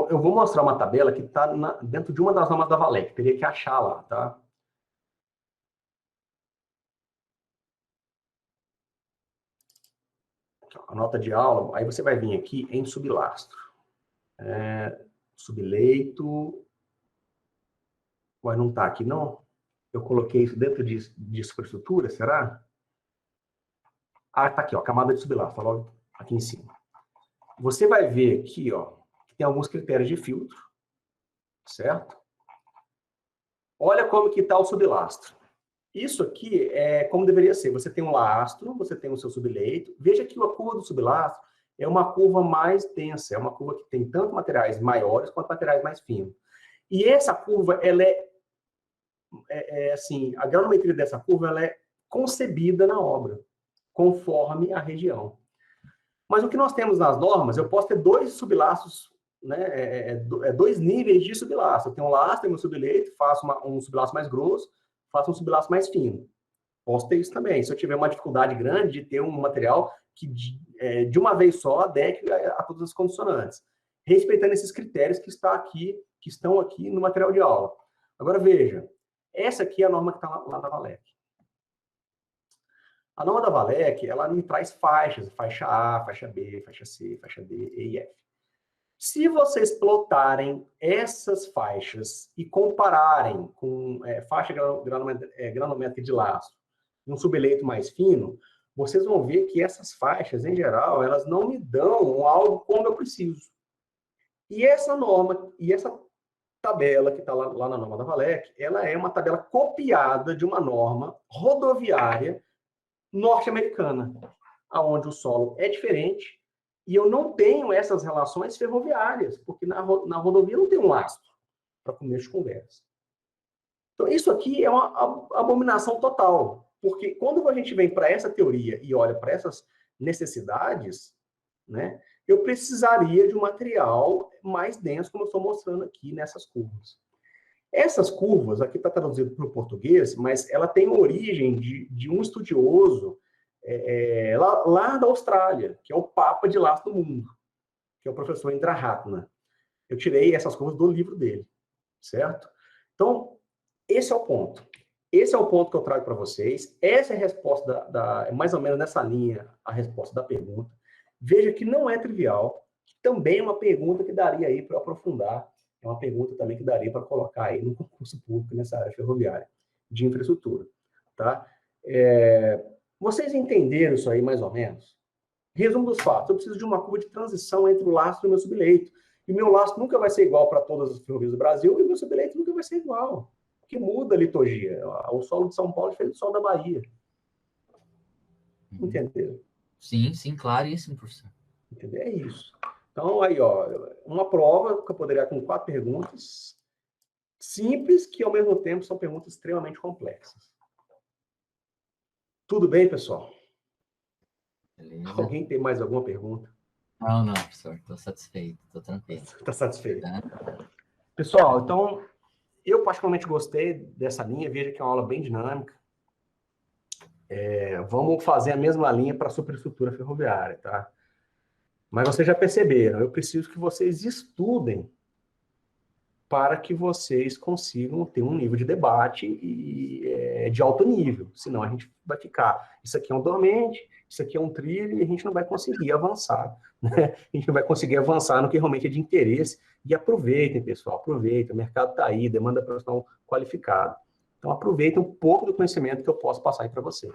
A: Eu vou mostrar uma tabela que está dentro de uma das normas da Valec. Teria que achar lá, tá? A nota de aula, aí você vai vir aqui em sublastro. Subleito. Mas não está aqui, não? Eu coloquei isso dentro de superestrutura, será? Ah, está aqui, ó, camada de sublastro, logo aqui em cima. Você vai ver aqui, ó, que tem alguns critérios de filtro, certo? Olha como que está o sublastro. Isso aqui é como deveria ser. Você tem um lastro, você tem o seu subleito. Veja que a curva do sublastro é uma curva mais densa, é uma curva que tem tanto materiais maiores quanto materiais mais finos. E essa curva, ela assim, a granulometria dessa curva, ela é concebida na obra, conforme a região. Mas o que nós temos nas normas, eu posso ter 2 sublastros, né, 2 níveis de sublastro. Eu tenho um lastro, tenho um subleito, faço um sublastro mais grosso, faço um sublastro mais fino. Posso ter isso também, se eu tiver uma dificuldade grande de ter um material que, de uma vez só, adeque a todas as condicionantes, respeitando esses critérios que estão aqui no material de aula. Agora, veja, essa aqui é a norma que está lá na Valec. A norma da Valec, ela me traz faixas, faixa A, faixa B, faixa C, faixa D, E e F. Se vocês plotarem essas faixas e compararem com faixa granométrica de laço e um subeleito mais fino, vocês vão ver que essas faixas, em geral, elas não me dão algo como eu preciso. E essa norma, e essa tabela que está lá na norma da Valec, ela é uma tabela copiada de uma norma rodoviária norte-americana, onde o solo é diferente e eu não tenho essas relações ferroviárias, porque na rodovia não tem um lastro para começo de conversa. Então, isso aqui é uma abominação total, porque quando a gente vem para essa teoria e olha para essas necessidades, né, eu precisaria de um material mais denso, como eu estou mostrando aqui nessas curvas. Essas curvas, aqui está traduzido para o português, mas ela tem origem de um estudioso lá da Austrália, que é o Papa de Laço do Mundo, que é o professor Indra Ratna. Eu tirei essas curvas do livro dele, certo? Então, esse é o ponto. Esse é o ponto que eu trago para vocês. Essa é a resposta mais ou menos nessa linha, a resposta da pergunta. Veja que não é trivial, que também é uma pergunta que daria aí para aprofundar, é uma pergunta também que daria para colocar aí no concurso público nessa área ferroviária de infraestrutura, tá? Vocês entenderam isso aí mais ou menos? Resumo dos fatos, eu preciso de uma curva de transição entre o lastro e o meu subleito. E o meu lastro nunca vai ser igual para todas as ferrovias do Brasil e o meu subleito nunca vai ser igual. Porque muda a liturgia. O solo de São Paulo é diferente do solo da Bahia. Entenderam?
B: Sim, sim, claríssimo, professor.
A: Entendeu? É isso. Então, aí, ó, uma prova que eu poderia com 4 perguntas simples, que ao mesmo tempo são perguntas extremamente complexas. Tudo bem, pessoal?
B: Beleza.
A: Alguém tem mais alguma pergunta?
B: Não, professor, estou satisfeito, estou tranquilo.
A: Está satisfeito?
B: Tá?
A: Pessoal, então, eu particularmente gostei dessa linha, veja que é uma aula bem dinâmica. Vamos fazer a mesma linha para a superestrutura ferroviária, tá? Mas vocês já perceberam, eu preciso que vocês estudem para que vocês consigam ter um nível de debate de alto nível. Senão a gente vai ficar, isso aqui é um dormente, isso aqui é um trilho, e a gente não vai conseguir avançar, né? A gente não vai conseguir avançar no que realmente é de interesse. E aproveitem, pessoal, aproveitem, o mercado está aí, demanda profissional qualificado. Então aproveitem um pouco do conhecimento que eu posso passar aí para vocês.